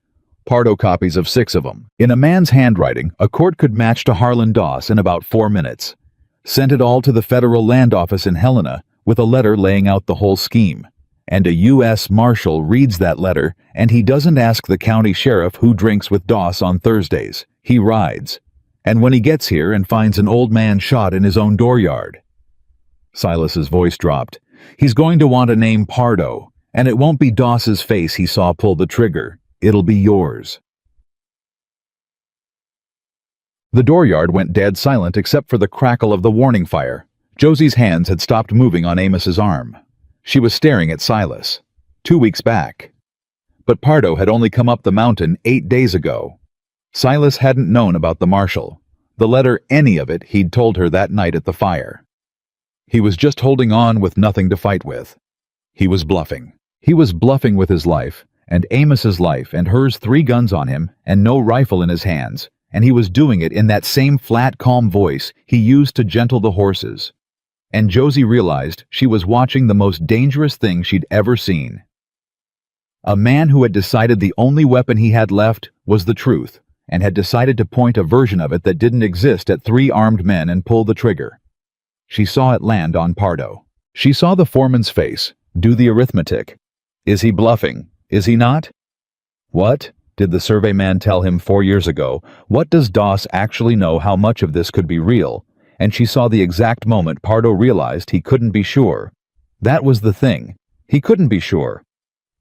Pardo copies of 6 of them. In a man's handwriting, a court could match to Harlan Doss in about 4 minutes. Sent it all to the federal land office in Helena with a letter laying out the whole scheme. And a U.S. Marshal reads that letter, and he doesn't ask the county sheriff who drinks with Doss on Thursdays. He rides. And when he gets here and finds an old man shot in his own dooryard." Silas's voice dropped. "He's going to want to name Pardo, and it won't be Doss's face he saw pull the trigger. It'll be yours." The dooryard went dead silent except for the crackle of the warning fire. Josie's hands had stopped moving on Amos's arm. She was staring at Silas. 2 weeks back. But Pardo had only come up the mountain 8 days ago. Silas hadn't known about the marshal. The letter, any of it, he'd told her that night at the fire. He was just holding on with nothing to fight with. He was bluffing. He was bluffing with his life, and Amos's life and hers 3 guns on him and no rifle in his hands, and he was doing it in that same flat, calm voice he used to gentle the horses. And Josie realized she was watching the most dangerous thing she'd ever seen. A man who had decided the only weapon he had left was the truth, and had decided to point a version of it that didn't exist at 3 armed men and pull the trigger. She saw it land on Pardo. She saw the foreman's face, do the arithmetic. Is he bluffing? Is he not? What did the surveyman tell him 4 years ago? What does Doss actually know how much of this could be real? And she saw the exact moment Pardo realized he couldn't be sure. That was the thing. He couldn't be sure.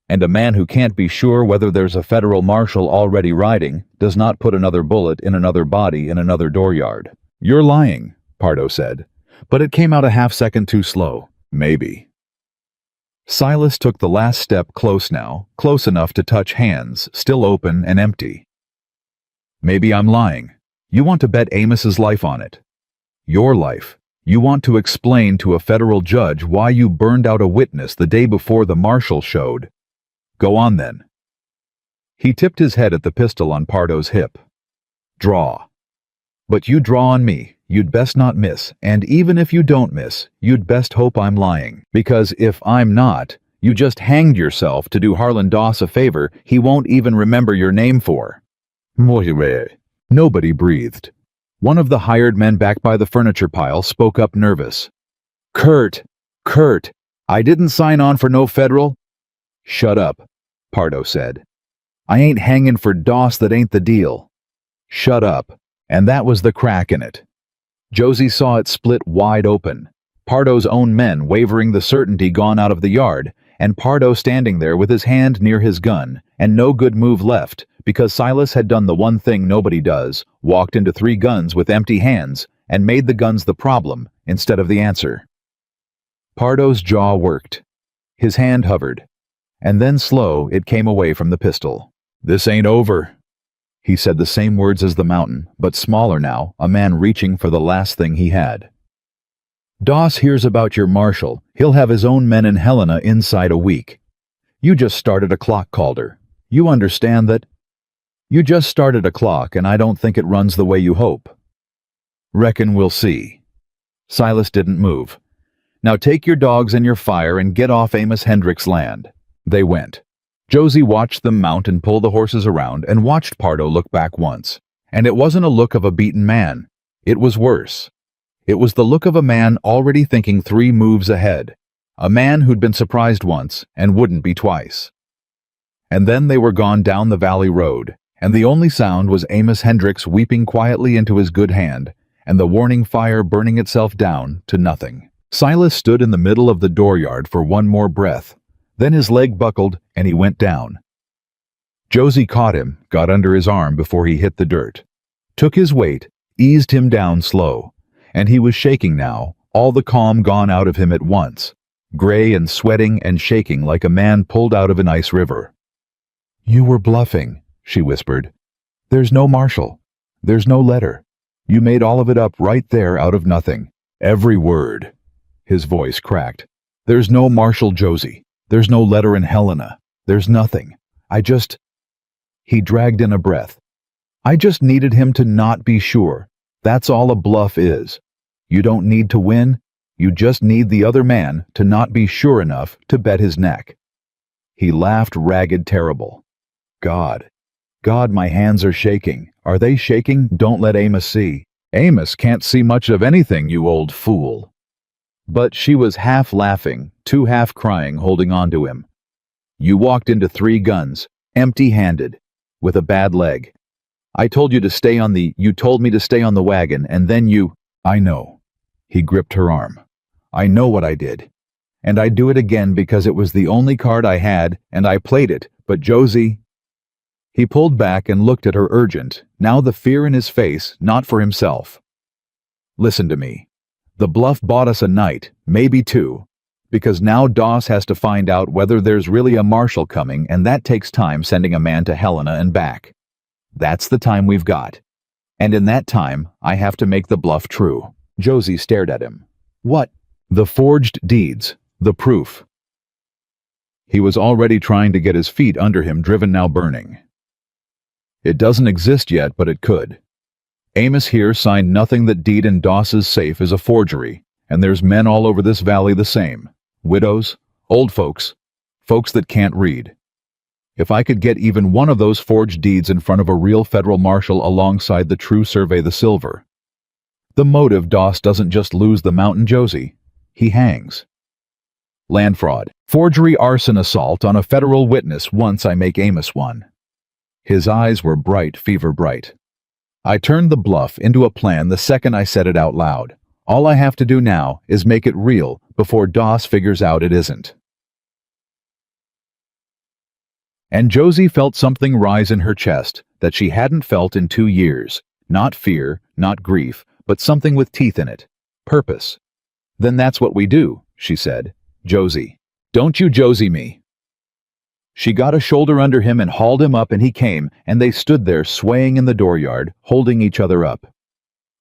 And a man who can't be sure whether there's a federal marshal already riding does not put another bullet in another body in another dooryard. You're lying, Pardo said, but it came out a half-second too slow. Maybe. Silas took the last step close now, close enough to touch hands, still open and empty. Maybe I'm lying. You want to bet Amos's life on it. Your life. You want to explain to a federal judge why you burned out a witness the day before the marshal showed. Go on then. He tipped his head at the pistol on Pardo's hip. Draw. But you draw on me. You'd best not miss, and even if you don't miss, you'd best hope I'm lying, because if I'm not, you just hanged yourself to do Harlan Doss a favor he won't even remember your name for. Nobody breathed. One of the hired men back by the furniture pile spoke up nervous. Kurt, I didn't sign on for no federal. Shut up, Pardo said. I ain't hanging for Doss, that ain't the deal. Shut up, and that was the crack in it. Josie saw it split wide open, Pardo's own men wavering the certainty gone out of the yard, and Pardo standing there with his hand near his gun, and no good move left, because Silas had done the one thing nobody does, walked into 3 guns with empty hands, and made the guns the problem instead of the answer. Pardo's jaw worked. His hand hovered, and then slow it came away from the pistol. This ain't over. He said the same words as the mountain, but smaller now, a man reaching for the last thing he had. Doss hears about your marshal. He'll have his own men in Helena inside a week. You just started a clock, Calder. You understand that? You just started a clock, and I don't think it runs the way you hope. Reckon we'll see. Silas didn't move. Now take your dogs and your fire and get off Amos Hendricks' land. They went. Josie watched them mount and pull the horses around and watched Pardo look back once. And it wasn't a look of a beaten man. It was worse. It was the look of a man already thinking 3 moves ahead. A man who'd been surprised once and wouldn't be twice. And then they were gone down the valley road, and the only sound was Amos Hendricks weeping quietly into his good hand, and the warning fire burning itself down to nothing. Silas stood in the middle of the dooryard for one more breath. Then his leg buckled, and he went down. Josie caught him, got under his arm before he hit the dirt, took his weight, eased him down slow, and he was shaking now, all the calm gone out of him at once, gray and sweating and shaking like a man pulled out of an ice river. You were bluffing, she whispered. There's no marshal. There's no letter. You made all of it up right there out of nothing. Every word. His voice cracked. There's no marshal, Josie. There's no letter in Helena. There's nothing. He dragged in a breath. I just needed him to not be sure. That's all a bluff is. You don't need to win. You just need the other man to not be sure enough to bet his neck. He laughed ragged terrible. God, my hands are shaking. Are they shaking? Don't let Amos see. Amos can't see much of anything, you old fool. But she was half laughing, too half crying, holding on to him. You walked into 3 guns, empty-handed, with a bad leg. You told me to stay on the wagon, and then you... I know. He gripped her arm. I know what I did. And I'd do it again because it was the only card I had, and I played it, but Josie... He pulled back and looked at her urgent, now the fear in his face, not for himself. Listen to me. The bluff bought us a night, maybe 2, because now Doss has to find out whether there's really a marshal coming, and that takes time sending a man to Helena and back. That's the time we've got. And in that time, I have to make the bluff true. Josie stared at him. What? The forged deeds, the proof. He was already trying to get his feet under him, driven now burning. It doesn't exist yet, but it could. Amos here signed nothing. That deed in Doss's safe is a forgery, and there's men all over this valley the same. Widows, old folks, folks that can't read. If I could get even one of those forged deeds in front of a real federal marshal alongside the true Survey the Silver. The motive, Doss doesn't just lose the mountain, Josie. He hangs. Land fraud, forgery, arson, assault on a federal witness. Once I make Amos one. His eyes were bright, fever bright. I turned the bluff into a plan the second I said it out loud. All I have to do now is make it real before Doss figures out it isn't. And Josie felt something rise in her chest that she hadn't felt in 2 years. Not fear, not grief, but something with teeth in it. Purpose. Then that's what we do, she said. Josie. Don't you Josie me. She got a shoulder under him and hauled him up, and he came, and they stood there swaying in the dooryard, holding each other up.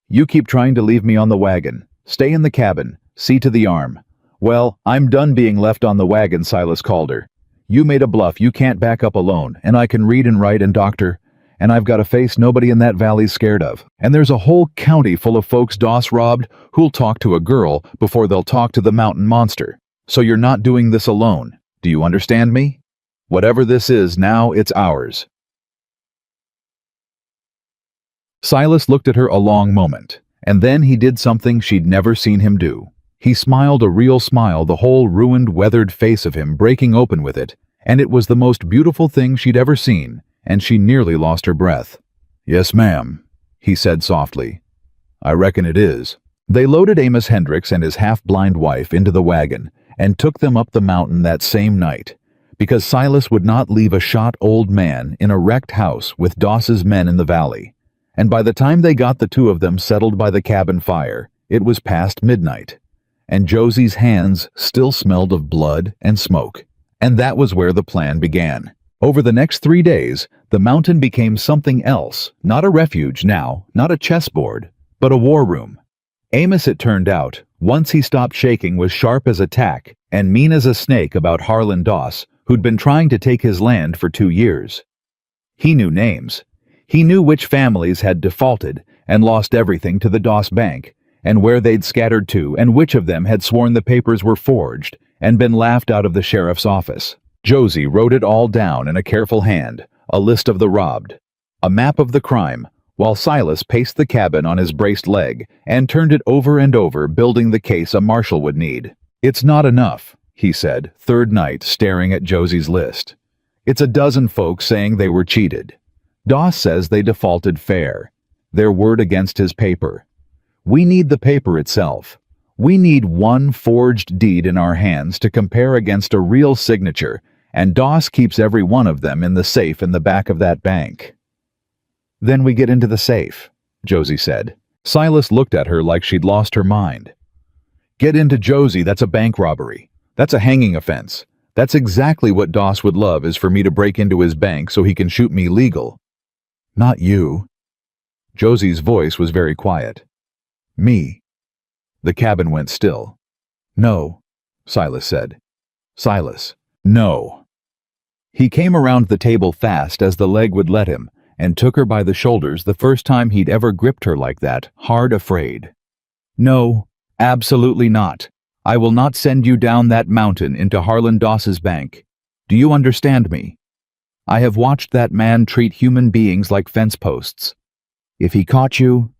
You keep trying to leave me on the wagon. Stay in the cabin. See to the arm. Well, I'm done being left on the wagon, Silas called her. You made a bluff. You can't back up alone, and I can read and write and doctor, and I've got a face nobody in that valley's scared of. And there's a whole county full of folks Doss robbed who'll talk to a girl before they'll talk to the mountain monster. So you're not doing this alone. Do you understand me? Whatever this is now, it's ours. Silas looked at her a long moment, and then he did something she'd never seen him do. He smiled, a real smile, the whole ruined, weathered face of him breaking open with it, and it was the most beautiful thing she'd ever seen, and she nearly lost her breath. Yes, ma'am, he said softly. I reckon it is. They loaded Amos Hendricks and his half-blind wife into the wagon and took them up the mountain that same night, because Silas would not leave a shot old man in a wrecked house with Doss's men in the valley. And by the time they got the two of them settled by the cabin fire, it was past midnight, and Josie's hands still smelled of blood and smoke. And that was where the plan began. Over the next 3 days, the mountain became something else, not a refuge now, not a chessboard, but a war room. Amos, it turned out, once he stopped shaking, was sharp as a tack and mean as a snake about Harlan Doss, who'd been trying to take his land for 2 years. He knew names. He knew which families had defaulted and lost everything to the Doss Bank, and where they'd scattered to, and which of them had sworn the papers were forged and been laughed out of the sheriff's office. Josie wrote it all down in a careful hand, a list of the robbed, a map of the crime, while Silas paced the cabin on his braced leg and turned it over and over, building the case a marshal would need. It's not enough, he said, third night, staring at Josie's list. It's a dozen folks saying they were cheated. Doss says they defaulted fair. Their word against his paper. We need the paper itself. We need one forged deed in our hands to compare against a real signature, and Doss keeps every one of them in the safe in the back of that bank. Then we get into the safe, Josie said. Silas looked at her like she'd lost her mind. Get into, Josie, that's a bank robbery. That's a hanging offense. That's exactly what Doss would love, is for me to break into his bank so he can shoot me legal. Not you. Josie's voice was very quiet. Me. The cabin went still. No, Silas said. Silas, no. He came around the table fast as the leg would let him, and took her by the shoulders, the first time he'd ever gripped her like that, hard afraid. No, absolutely not. I will not send you down that mountain into Harlan Doss's bank. Do you understand me? I have watched that man treat human beings like fence posts. If he caught you...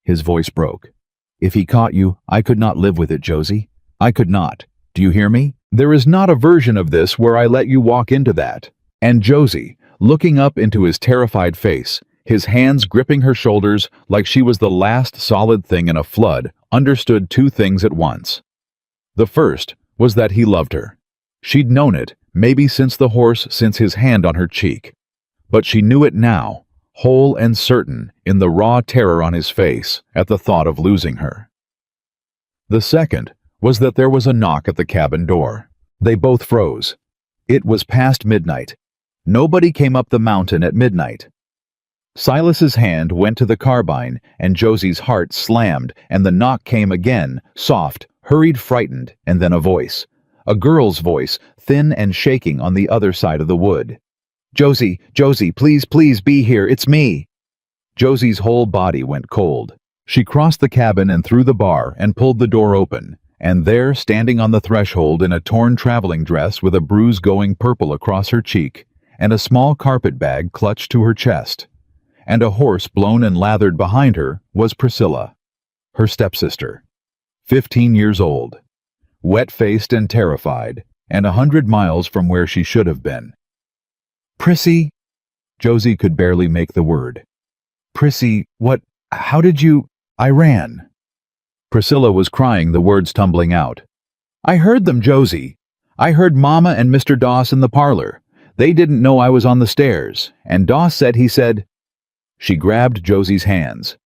His voice broke. If he caught you, I could not live with it, Josie. I could not. Do you hear me? There is not a version of this where I let you walk into that. And Josie, looking up into his terrified face, his hands gripping her shoulders like she was the last solid thing in a flood, understood two things at once. The first was that he loved her. She'd known it, maybe since his hand on her cheek. But she knew it now, whole and certain in the raw terror on his face at the thought of losing her. The second was that there was a knock at the cabin door. They both froze. It was past midnight. Nobody came up the mountain at midnight. Silas's hand went to the carbine, and Josie's heart slammed, and the knock came again, soft, hurried, frightened, and then a voice. a girl's voice, thin and shaking on the other side of the wood. "Josie, Josie, please, please be here, it's me." Josie's whole body went cold. She crossed the cabin and through the bar and pulled the door open, and there, standing on the threshold in a torn traveling dress with a bruise going purple across her cheek, and a small carpet bag clutched to her chest, and a horse blown and lathered behind her, was Priscilla, her stepsister, 15 years old, wet-faced and terrified, and 100 miles from where she should have been. "Prissy?" Josie could barely make the word. "Prissy, how did you—" "I ran." Priscilla was crying, the words tumbling out. "I heard them, Josie. I heard Mama and Mr. Doss in the parlor. They didn't know I was on the stairs, and Doss said he said—" She grabbed Josie's hands.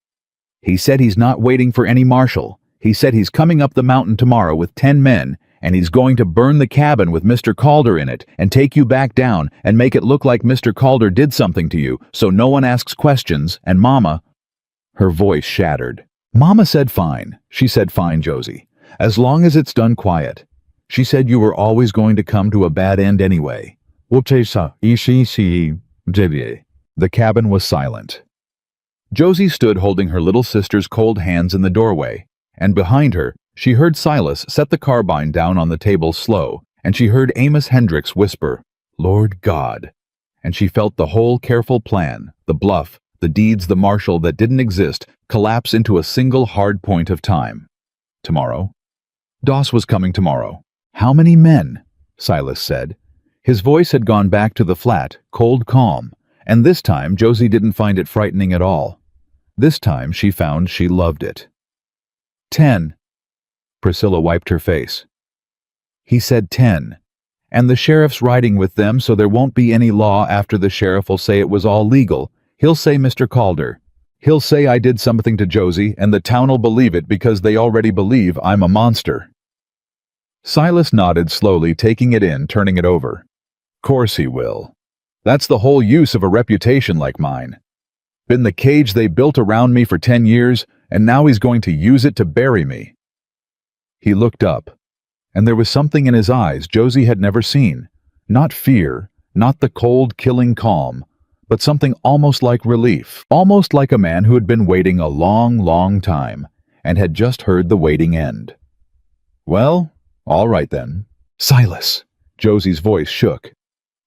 "He said he's not waiting for any marshal. He said he's coming up the mountain tomorrow with 10 men, and he's going to burn the cabin with Mr. Calder in it and take you back down and make it look like Mr. Calder did something to you so no one asks questions, and Mama—" Her voice shattered. "Mama said fine." She said fine, Josie, as long as it's done quiet. She said you were always going to come to a bad end anyway. The cabin was silent. Josie stood holding her little sister's cold hands in the doorway, and behind her, she heard Silas set the carbine down on the table slow, and she heard Amos Hendricks whisper, "Lord God," and she felt the whole careful plan, the bluff, the deeds, the marshal that didn't exist, collapse into a single hard point of time. Tomorrow. Doss was coming tomorrow. "How many men?" Silas said. His voice had gone back to the flat, cold calm, and this time Josie didn't find it frightening at all. This time she found she loved it. 10. Priscilla wiped her face. "He said 10. And the sheriff's riding with them, so there won't be any law after the sheriff will say it was all legal. He'll say Mr. Calder. He'll say I did something to Josie, and the town'll believe it because they already believe I'm a monster." Silas nodded slowly, taking it in, turning it over. "Course he will. That's the whole use of a reputation like mine. Been the cage they built around me for 10 years, and now he's going to use it to bury me." He looked up, and there was something in his eyes Josie had never seen. Not fear, not the cold, killing calm, but something almost like relief, almost like a man who had been waiting a long, long time, and had just heard the waiting end. "Well, all right then." "Silas!" Josie's voice shook.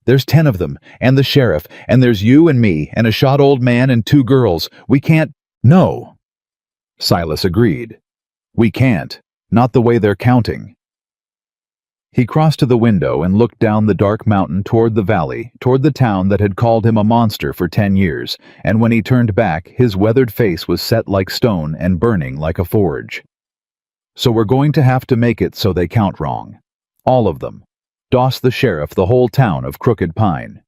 "There's 10 of them, and the sheriff, and there's you and me, and a shot old man and 2 girls. We can't—" "No." Silas agreed. "We can't. Not the way they're counting." He crossed to the window and looked down the dark mountain toward the valley, toward the town that had called him a monster for 10 years, and when he turned back, his weathered face was set like stone and burning like a forge. "So we're going to have to make it so they count wrong. All of them. Doss the sheriff, the whole town of Crooked Pine."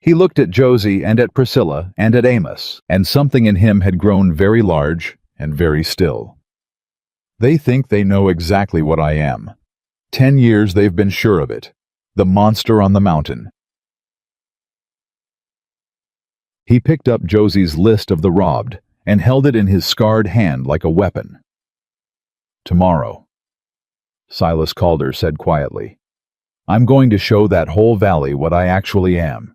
He looked at Josie and at Priscilla and at Amos, and something in him had grown very large and very still. "They think they know exactly what I am. 10 years they've been sure of it. The monster on the mountain." He picked up Josie's list of the robbed and held it in his scarred hand like a weapon. "Tomorrow," Silas Calder said quietly, "I'm going to show that whole valley what I actually am,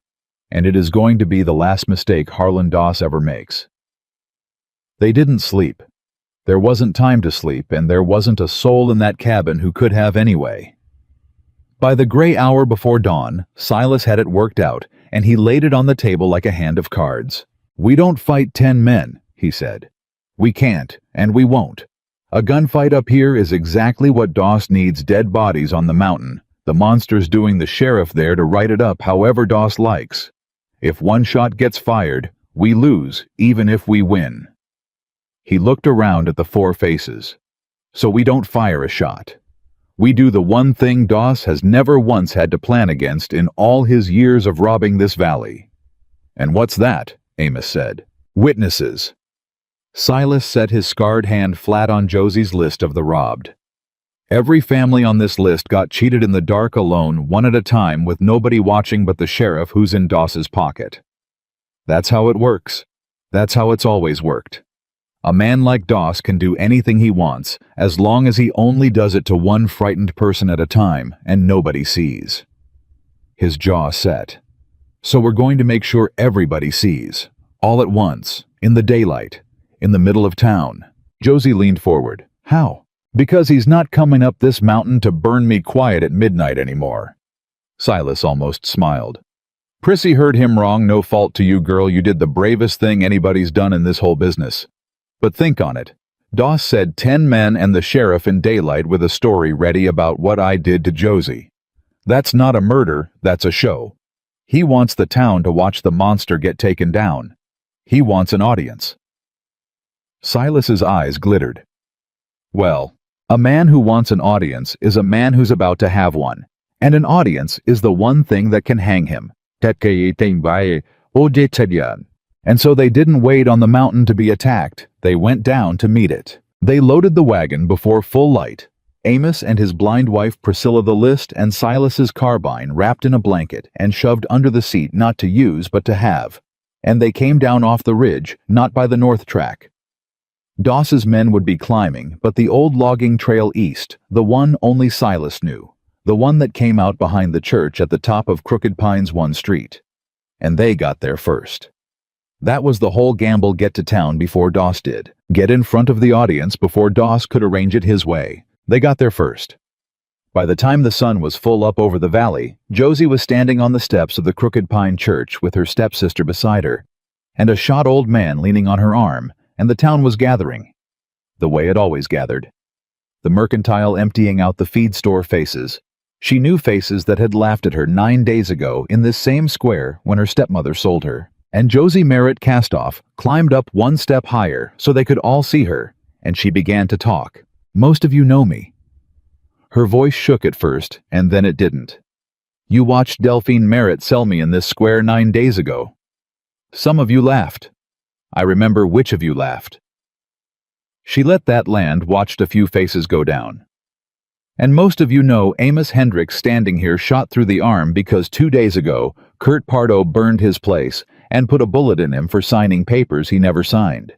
and it is going to be the last mistake Harlan Doss ever makes." They didn't sleep. There wasn't time to sleep, and there wasn't a soul in that cabin who could have anyway. By the gray hour before dawn, Silas had it worked out, and he laid it on the table like a hand of cards. "We don't fight 10 men, he said. "We can't, and we won't. A gunfight up here is exactly what Doss needs dead bodies on the mountain. The monster's doing the sheriff there to write it up however Doss likes. If one shot gets fired, we lose, even if we win." He looked around at the 4 faces. "So we don't fire a shot. We do the one thing Doss has never once had to plan against in all his years of robbing this valley." "And what's that?" Amos said. "Witnesses." Silas set his scarred hand flat on Josie's list of the robbed. "Every family on this list got cheated in the dark alone, one at a time, with nobody watching but the sheriff who's in Doss's pocket. That's how it works. That's how it's always worked. A man like Doss can do anything he wants, as long as he only does it to one frightened person at a time and nobody sees. His jaw set. So we're going to make sure everybody sees, all at once, in the daylight, in the middle of town. Josie leaned forward. How? Because he's not coming up this mountain to burn me quiet at midnight anymore. Silas almost smiled. Prissy heard him wrong. No fault to you, girl. You did the bravest thing anybody's done in this whole business. But think on it. Doss said 10 men and the sheriff in daylight with a story ready about what I did to Josie. That's not a murder, that's a show. He wants the town to watch the monster get taken down. He wants an audience. Silas's eyes glittered. Well, a man who wants an audience is a man who's about to have one, and an audience is the one thing that can hang him. And so they didn't wait on the mountain to be attacked, they went down to meet it. They loaded the wagon before full light. Amos and his blind wife Priscilla the list and Silas's carbine wrapped in a blanket and shoved under the seat not to use but to have. And they came down off the ridge, not by the north track. Doss's men would be climbing, but the old logging trail east, the one only Silas knew, the one that came out behind the church at the top of Crooked Pines 1 Street. And they got there first. That was the whole gamble. Get to town before Doss did. Get in front of the audience before Doss could arrange it his way. They got there first. By the time the sun was full up over the valley, Josie was standing on the steps of the Crooked Pine Church with her stepsister beside her, and a shot old man leaning on her arm, and the town was gathering. The way it always gathered. The mercantile emptying out the feed store faces. She knew faces that had laughed at her 9 days ago in this same square when her stepmother sold her. And Josie Merritt Castoff climbed up 1 step higher so they could all see her, and she began to talk. Most of you know me. Her voice shook at first, and then it didn't. You watched Delphine Merritt sell me in this square 9 days ago. Some of you laughed. I remember which of you laughed. She let that land, watched a few faces go down. And most of you know Amos Hendricks standing here shot through the arm because 2 days ago, Kurt Pardo burned his place and put a bullet in him for signing papers he never signed.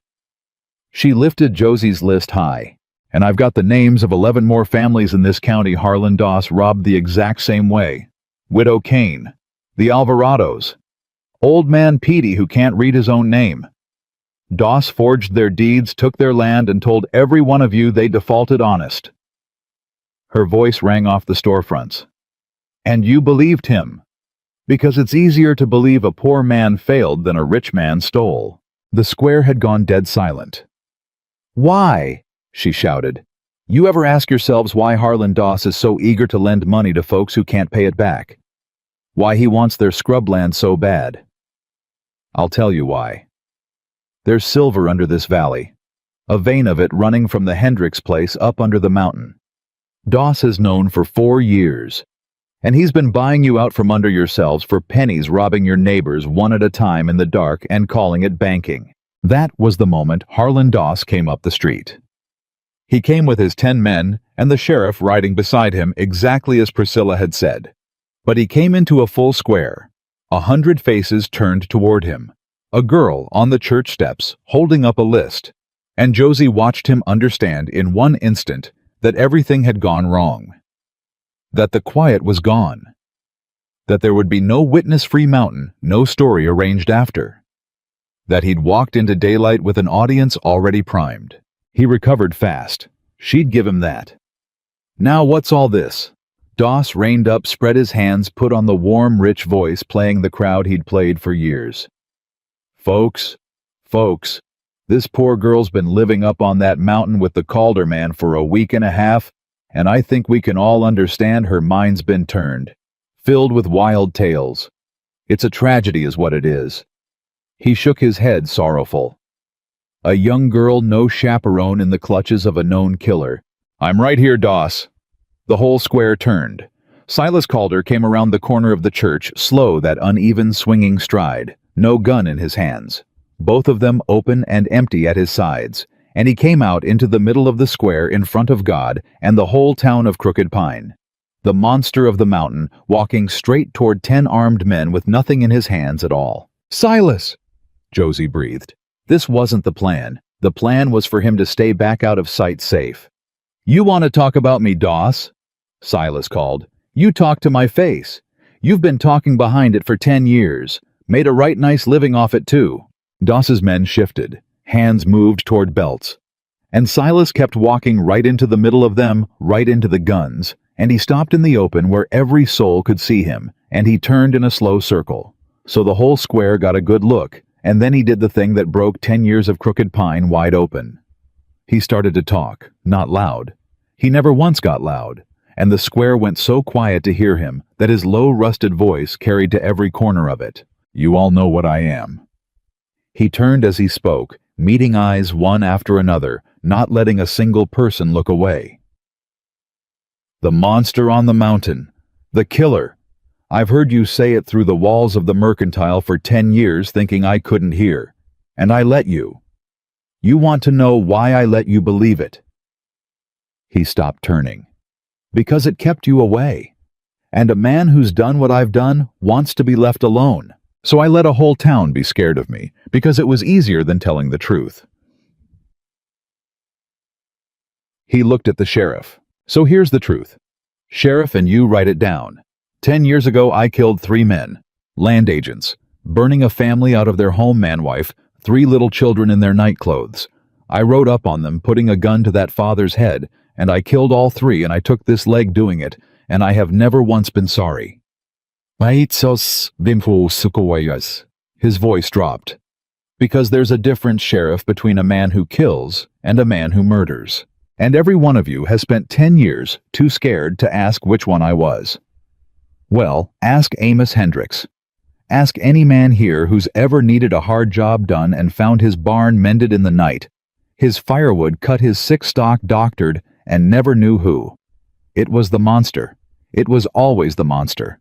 She lifted Josie's list high, and I've got the names of 11 more families in this county Harlan Doss robbed the exact same way. Widow Kane, the Alvarados, Old Man Petey who can't read his own name. Doss forged their deeds, took their land, and told every one of you they defaulted honest. Her voice rang off the storefronts. And you believed him. Because it's easier to believe a poor man failed than a rich man stole. The square had gone dead silent. Why? She shouted. You ever ask yourselves why Harlan Doss is so eager to lend money to folks who can't pay it back? Why he wants their scrubland so bad? I'll tell you why. There's silver under this valley, a vein of it running from the Hendricks place up under the mountain. Doss has known for 4 years. And he's been buying you out from under yourselves for pennies, robbing your neighbors one at a time in the dark and calling it banking. That was the moment Harlan Doss came up the street. He came with his 10 men and the sheriff riding beside him exactly as Priscilla had said. But he came into a full square. 100 faces turned toward him. A girl on the church steps holding up a list. And Josie watched him understand in one instant that everything had gone wrong. That the quiet was gone. That there would be no witness-free mountain, no story arranged after. That he'd walked into daylight with an audience already primed. He recovered fast. She'd give him that. Now what's all this? Doss reined up, spread his hands, put on the warm, rich voice playing the crowd he'd played for years. Folks, this poor girl's been living up on that mountain with the Calder man for a week and a half, and I think we can all understand her mind's been turned, filled with wild tales. It's a tragedy is what it is. He shook his head, sorrowful. A young girl, no chaperone, in the clutches of a known killer. I'm right here, Doss. The whole square turned. Silas Calder came around the corner of the church, slow, that uneven swinging stride, no gun in his hands, both of them open and empty at his sides. And he came out into the middle of the square in front of God and the whole town of Crooked Pine. The monster of the mountain, walking straight toward 10 armed men with nothing in his hands at all. Silas! Josie breathed. This wasn't the plan. The plan was for him to stay back out of sight safe. "You want to talk about me, Doss?" Silas called. "You talk to my face. You've been talking behind it for 10 years. Made a right nice living off it too." Doss's men shifted. Hands moved toward belts. And Silas kept walking right into the middle of them, right into the guns, and he stopped in the open where every soul could see him, and he turned in a slow circle. So the whole square got a good look, and then he did the thing that broke 10 years of crooked pine wide open. He started to talk, not loud. He never once got loud, and the square went so quiet to hear him that his low, rusted voice carried to every corner of it. "You all know what I am." He turned as he spoke, meeting eyes one after another, not letting a single person look away. "The monster on the mountain. The killer. I've heard you say it through the walls of the mercantile for 10 years thinking I couldn't hear. And I let you. You want to know why I let you believe it?" He stopped turning. "Because it kept you away. And a man who's done what I've done wants to be left alone. So I let a whole town be scared of me, because it was easier than telling the truth." He looked at the sheriff. "So here's the truth. Sheriff, and you write it down. 10 years ago I killed 3 men, land agents, burning a family out of their home man-wife, 3 little children in their nightclothes. I rode up on them, putting a gun to that father's head, and I killed all 3, and I took this leg doing it, and I have never once been sorry." His voice dropped. "Because there's a difference, Sheriff, between a man who kills and a man who murders. And every one of you has spent 10 years too scared to ask which one I was. Well, ask Amos Hendricks. Ask any man here who's ever needed a hard job done and found his barn mended in the night, his firewood cut, his sick stock doctored, and never knew who. It was the monster. It was always the monster.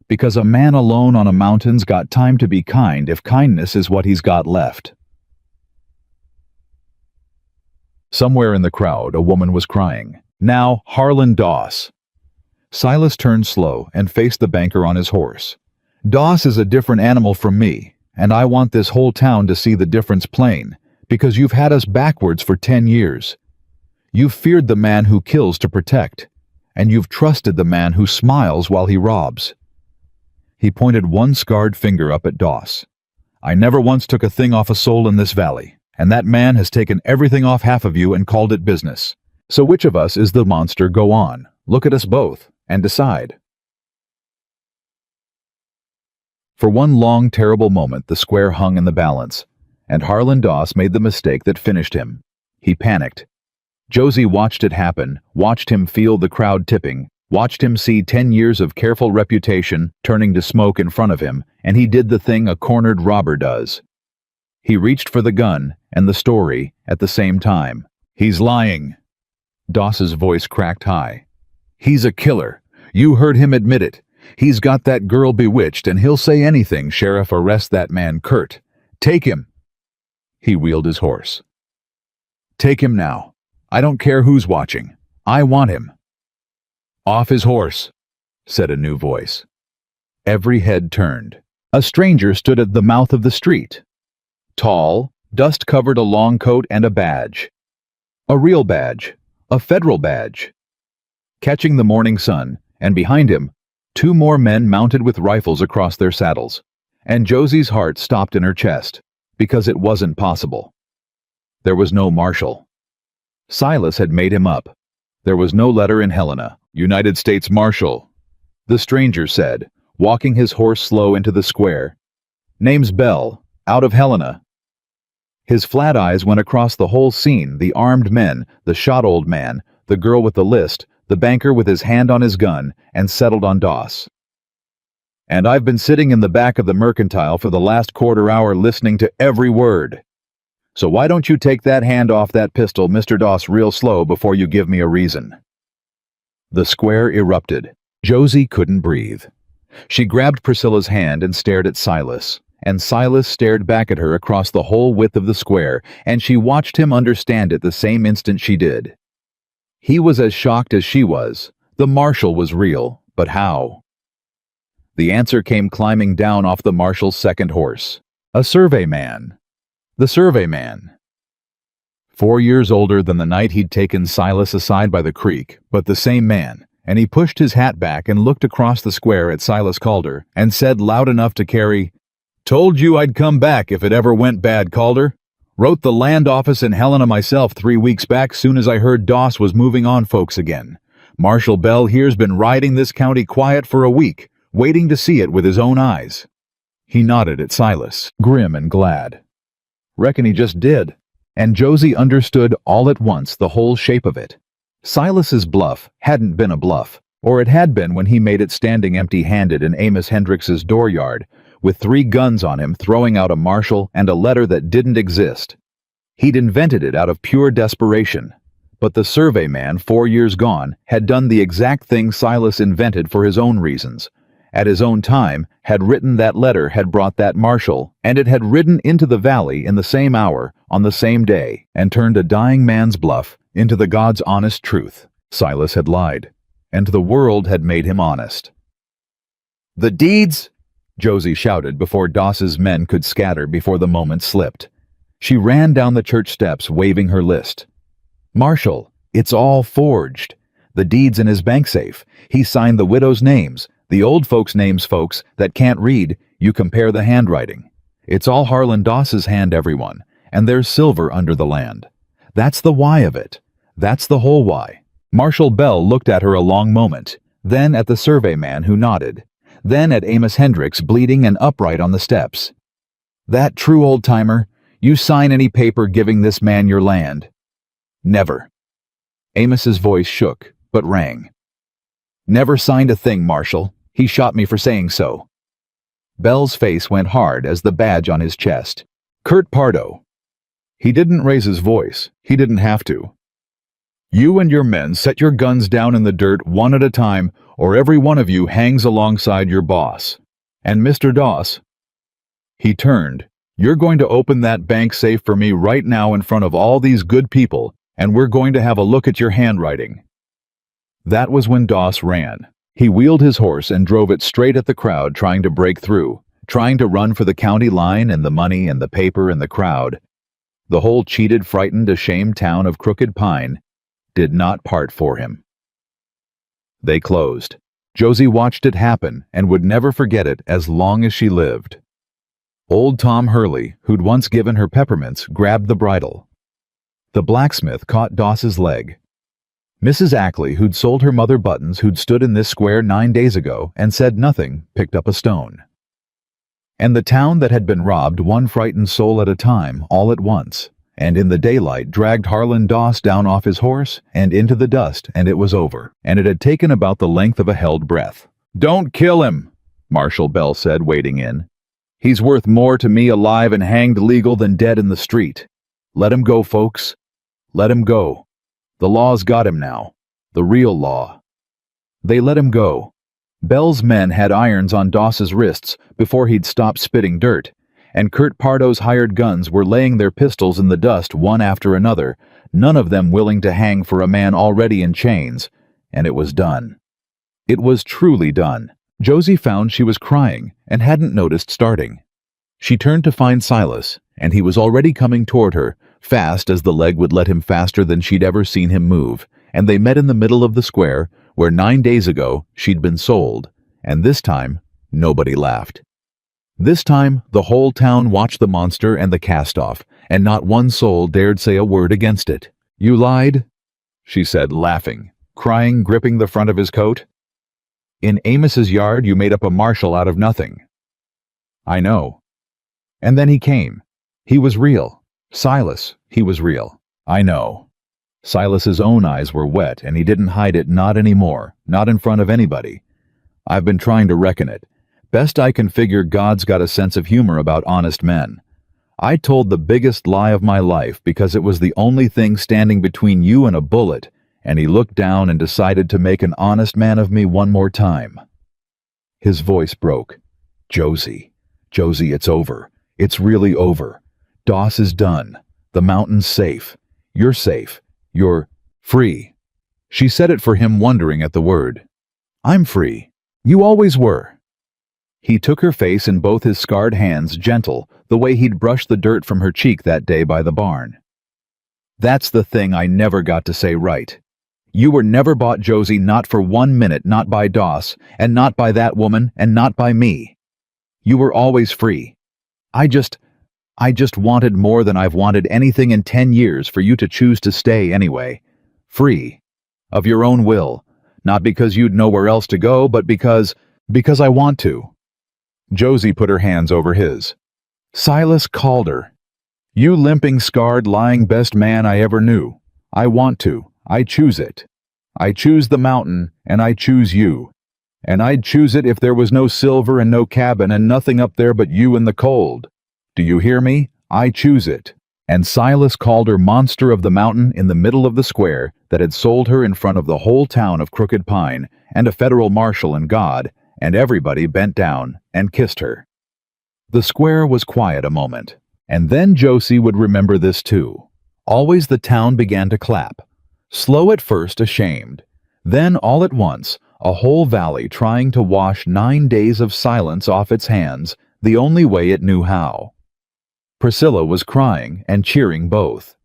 Because a man alone on a mountain's got time to be kind if kindness is what he's got left." Somewhere in the crowd, a woman was crying. "Now, Harlan Doss." Silas turned slow and faced the banker on his horse. "Doss is a different animal from me, and I want this whole town to see the difference plain, because you've had us backwards for 10 years. You've feared the man who kills to protect, and you've trusted the man who smiles while he robs." He pointed one scarred finger up at Doss. "I never once took a thing off a soul in this valley, and that man has taken everything off half of you and called it business. So which of us is the monster? Go on, look at us both, and decide." For one long, terrible moment, the square hung in the balance, and Harlan Doss made the mistake that finished him. He panicked. Josie watched it happen, watched him feel the crowd tipping, watched him see 10 years of careful reputation turning to smoke in front of him, and he did the thing a cornered robber does. He reached for the gun and the story at the same time. "He's lying." Doss's voice cracked high. "He's a killer. You heard him admit it. He's got that girl bewitched, and he'll say anything. Sheriff, arrest that man, Kurt. Take him." He wheeled his horse. "Take him now. I don't care who's watching. I want him." "Off his horse," said a new voice. Every head turned. A stranger stood at the mouth of the street. Tall, dust-covered, a long coat and a badge. A real badge. A federal badge. Catching the morning sun, and behind him, 2 more men mounted with rifles across their saddles. And Josie's heart stopped in her chest, because it wasn't possible. There was no marshal. Silas had made him up. There was no letter in Helena. "United States Marshal," the stranger said, walking his horse slow into the square. "Name's Bell, out of Helena." His flat eyes went across the whole scene, the armed men, the shot old man, the girl with the list, the banker with his hand on his gun, and settled on Doss. "And I've been sitting in the back of the mercantile for the last quarter hour listening to every word. So why don't you take that hand off that pistol, Mr. Doss, real slow before you give me a reason." The square erupted. Josie couldn't breathe. She grabbed Priscilla's hand and stared at Silas, and Silas stared back at her across the whole width of the square, and she watched him understand it the same instant she did. He was as shocked as she was. The marshal was real, but how? The answer came climbing down off the marshal's second horse. A survey man. The survey man. 4 years older than the night he'd taken Silas aside by the creek, but the same man, and he pushed his hat back and looked across the square at Silas Calder and said loud enough to carry, "Told you I'd come back if it ever went bad, Calder. Wrote the land office in Helena myself 3 weeks back soon as I heard Doss was moving on folks again. Marshal Bell here's been riding this county quiet for a week, waiting to see it with his own eyes." He nodded at Silas, grim and glad. "Reckon he just did." And Josie understood all at once the whole shape of it. Silas's bluff hadn't been a bluff, or it had been when he made it standing empty-handed in Amos Hendricks's dooryard, with 3 guns on him throwing out a marshal and a letter that didn't exist. He'd invented it out of pure desperation. But the survey man, 4 years gone, had done the exact thing Silas invented for his own reasons. At his own time, had written that letter, had brought that marshal, and it had ridden into the valley in the same hour, on the same day, and turned a dying man's bluff into the God's honest truth. Silas had lied, and the world had made him honest. "The deeds!" Josie shouted before Doss's men could scatter before the moment slipped. She ran down the church steps waving her list. "Marshal, it's all forged. The deeds in his bank safe. He signed the widows' names, the old folks' names, folks that can't read. You compare the handwriting. It's all Harlan Doss's hand, everyone, and there's silver under the land. That's the why of it. That's the whole why." Marshal Bell looked at her a long moment, then at the survey man who nodded, then at Amos Hendricks bleeding and upright on the steps. "That true old-timer, you sign any paper giving this man your land?" "Never." Amos's voice shook, but rang. "Never signed a thing, Marshal. He shot me for saying so." Bell's face went hard as the badge on his chest. "Kurt Pardo." He didn't raise his voice. He didn't have to. "You and your men set your guns down in the dirt one at a time, or every one of you hangs alongside your boss. And Mr. Doss," he turned, "you're going to open that bank safe for me right now in front of all these good people, and we're going to have a look at your handwriting." That was when Doss ran. He wheeled his horse and drove it straight at the crowd trying to break through, trying to run for the county line and the money and the paper and the crowd. The whole cheated, frightened, ashamed town of Crooked Pine did not part for him. They closed. Josie watched it happen and would never forget it as long as she lived. Old Tom Hurley, who'd once given her peppermints, grabbed the bridle. The blacksmith caught Doss's leg. Mrs. Ackley, who'd sold her mother buttons, who'd stood in this square 9 days ago and said nothing, picked up a stone. And the town that had been robbed one frightened soul at a time, all at once, and in the daylight dragged Harlan Doss down off his horse and into the dust, and it was over, and it had taken about the length of a held breath. "Don't kill him," Marshal Bell said, wading in. "He's worth more to me alive and hanged legal than dead in the street. Let him go, folks. Let him go. The law's got him now. The real law." They let him go. Bell's men had irons on Doss's wrists before he'd stopped spitting dirt, and Kurt Pardo's hired guns were laying their pistols in the dust one after another, none of them willing to hang for a man already in chains, and it was done. It was truly done. Josie found she was crying and hadn't noticed starting. She turned to find Silas, and he was already coming toward her, fast as the leg would let him, faster than she'd ever seen him move, and they met in the middle of the square, where 9 days ago she'd been sold, and this time nobody laughed. This time the whole town watched the monster and the cast-off, and not one soul dared say a word against it. "You lied," she said, laughing, crying, gripping the front of his coat. "In Amos's yard you made up a marshal out of nothing." "I know." "And then he came. He was real. Silas, he was real." "I know." Silas's own eyes were wet, and he didn't hide it, not anymore, not in front of anybody. "I've been trying to reckon it. Best I can figure, God's got a sense of humor about honest men. I told the biggest lie of my life because it was the only thing standing between you and a bullet, and he looked down and decided to make an honest man of me one more time." His voice broke. "Josie, Josie, it's over. It's really over. Doss is done. The mountain's safe. You're safe. You're free." She said it for him, wondering at the word. "I'm free. You always were." He took her face in both his scarred hands, gentle, the way he'd brushed the dirt from her cheek that day by the barn. That's the thing I never got to say right. You were never bought, Josie, not for 1 minute, not by Doss, and not by that woman, and not by me. You were always free. I just wanted more than I've wanted anything in 10 years for you to choose to stay anyway. Free. Of your own will. Not because you'd nowhere else to go, but because I want to. Josie put her hands over his. Silas Calder. You limping, scarred, lying best man I ever knew. I want to. I choose it. I choose the mountain, and I choose you. And I'd choose it if there was no silver and no cabin and nothing up there but you and the cold. Do you hear me? I choose it. And Silas called her monster of the mountain in the middle of the square that had sold her in front of the whole town of Crooked Pine and a federal marshal and God, and everybody bent down and kissed her. The square was quiet a moment, and then Josie would remember this too. Always the town began to clap. Slow at first, ashamed. Then all at once, a whole valley trying to wash 9 days of silence off its hands, the only way it knew how. Priscilla was crying and cheering both.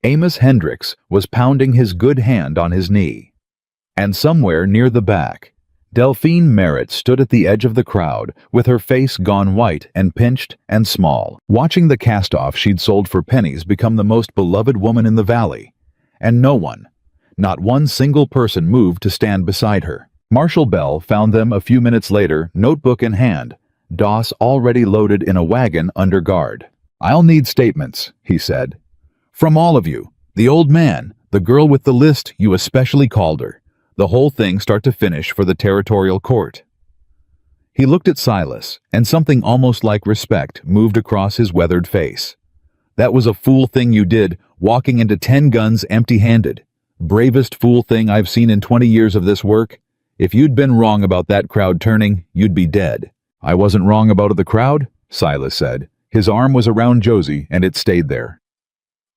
Amos Hendricks was pounding his good hand on his knee. And somewhere near the back, Delphine Merritt stood at the edge of the crowd with her face gone white and pinched and small, watching the cast-off she'd sold for pennies become the most beloved woman in the valley. And no one, not one single person, moved to stand beside her. Marshal Bell found them a few minutes later, notebook in hand, Doss already loaded in a wagon under guard. I'll need statements, he said. From all of you, the old man, the girl with the list you especially called her, the whole thing start to finish for the territorial court. He looked at Silas, and something almost like respect moved across his weathered face. That was a fool thing you did, walking into 10 guns empty-handed. Bravest fool thing I've seen in 20 years of this work. If you'd been wrong about that crowd turning, you'd be dead. I wasn't wrong about the crowd, Silas said. His arm was around Josie, and it stayed there.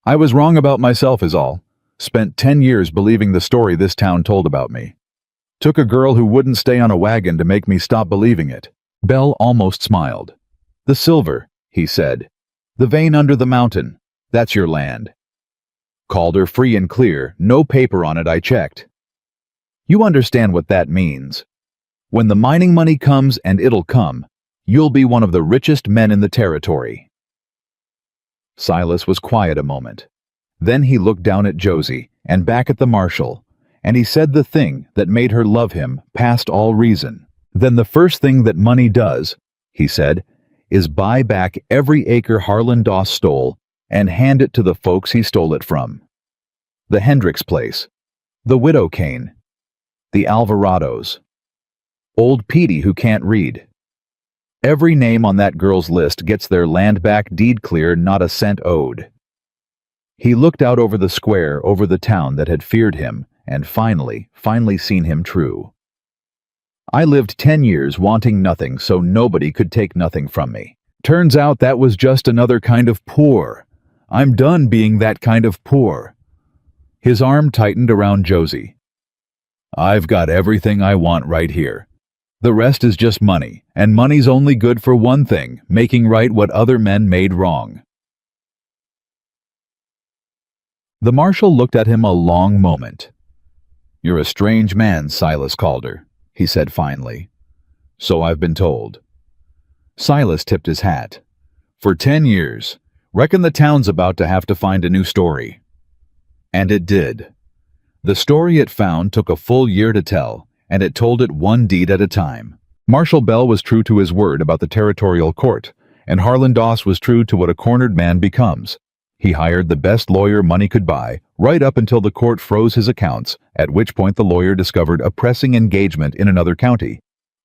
I was wrong about myself is all. Spent 10 years believing the story this town told about me. Took a girl who wouldn't stay on a wagon to make me stop believing it. Bell almost smiled. The silver, he said. The vein under the mountain. That's your land. Calder free and clear, no paper on it, I checked. You understand what that means. When the mining money comes, and it'll come, you'll be one of the richest men in the territory. Silas was quiet a moment. Then he looked down at Josie and back at the marshal, and he said the thing that made her love him past all reason. Then the first thing that money does, he said, is buy back every acre Harlan Doss stole and hand it to the folks he stole it from. The Hendricks place, the Widow Kane, the Alvarados, old Petey who can't read. Every name on that girl's list gets their land back deed clear, not a cent owed. He looked out over the square, over the town that had feared him, and finally seen him true. I lived 10 years wanting nothing so nobody could take nothing from me. Turns out that was just another kind of poor. I'm done being that kind of poor. His arm tightened around Josie. I've got everything I want right here. The rest is just money, and money's only good for one thing, making right what other men made wrong. The marshal looked at him a long moment. You're a strange man, Silas Calder, he said finally. So I've been told. Silas tipped his hat. For 10 years. Reckon the town's about to have to find a new story. And it did. The story it found took a full year to tell, and it told it one deed at a time. Marshal Bell was true to his word about the territorial court, and Harlan Doss was true to what a cornered man becomes. He hired the best lawyer money could buy, right up until the court froze his accounts, at which point the lawyer discovered a pressing engagement in another county.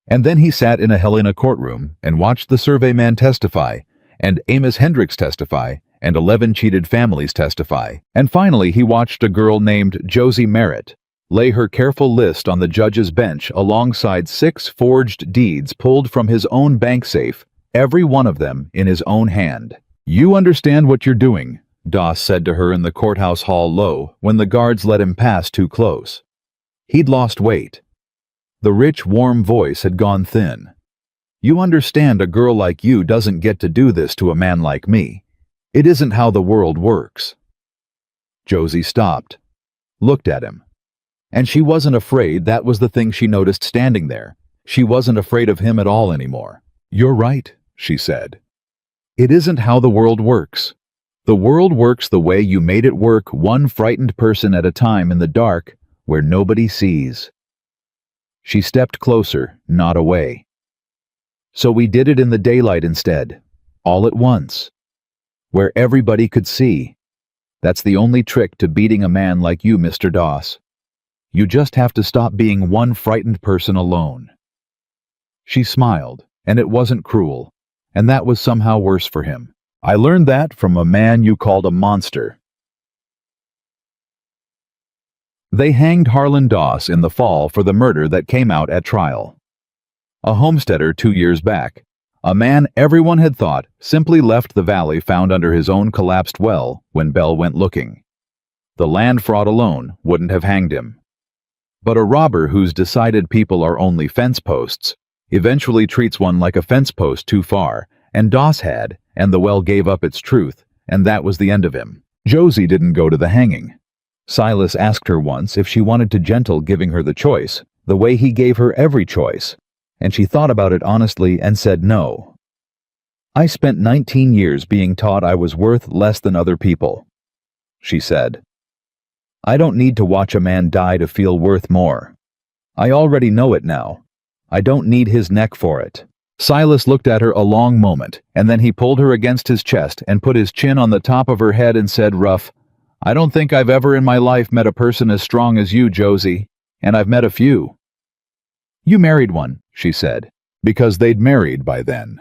And then he sat in a Helena courtroom and watched the surveyman testify, and Amos Hendricks testify, and 11 cheated families testify. And finally he watched a girl named Josie Merritt lay her careful list on the judge's bench alongside 6 forged deeds pulled from his own bank safe, every one of them in his own hand. You understand what you're doing, Doss said to her in the courthouse hall low when the guards let him pass too close. He'd lost weight. The rich, warm voice had gone thin. You understand a girl like you doesn't get to do this to a man like me. It isn't how the world works. Josie stopped, looked at him. And she wasn't afraid. That was the thing she noticed standing there. She wasn't afraid of him at all anymore. "You're right," she said. "It isn't how the world works. The world works the way you made it work, one frightened person at a time in the dark, where nobody sees." She stepped closer, not away. "So we did it in the daylight instead, all at once, where everybody could see. That's the only trick to beating a man like you, Mr. Doss. You just have to stop being one frightened person alone." She smiled, and it wasn't cruel, and that was somehow worse for him. "I learned that from a man you called a monster." They hanged Harlan Doss in the fall for the murder that came out at trial. A homesteader 2 years back, a man everyone had thought simply left the valley found under his own collapsed well when Belle went looking. The land fraud alone wouldn't have hanged him. But a robber who's decided people are only fence posts eventually treats one like a fence post too far, and Doss had, and the well gave up its truth, and that was the end of him. Josie didn't go to the hanging. Silas asked her once if she wanted to gentle giving her the choice, the way he gave her every choice, and she thought about it honestly and said no. "I spent 19 years being taught I was worth less than other people," she said. "I don't need to watch a man die to feel worth more. I already know it now. I don't need his neck for it." Silas looked at her a long moment, and then he pulled her against his chest and put his chin on the top of her head and said rough, "I don't think I've ever in my life met a person as strong as you, Josie, and I've met a few." "You married one," she said, because they'd married by then.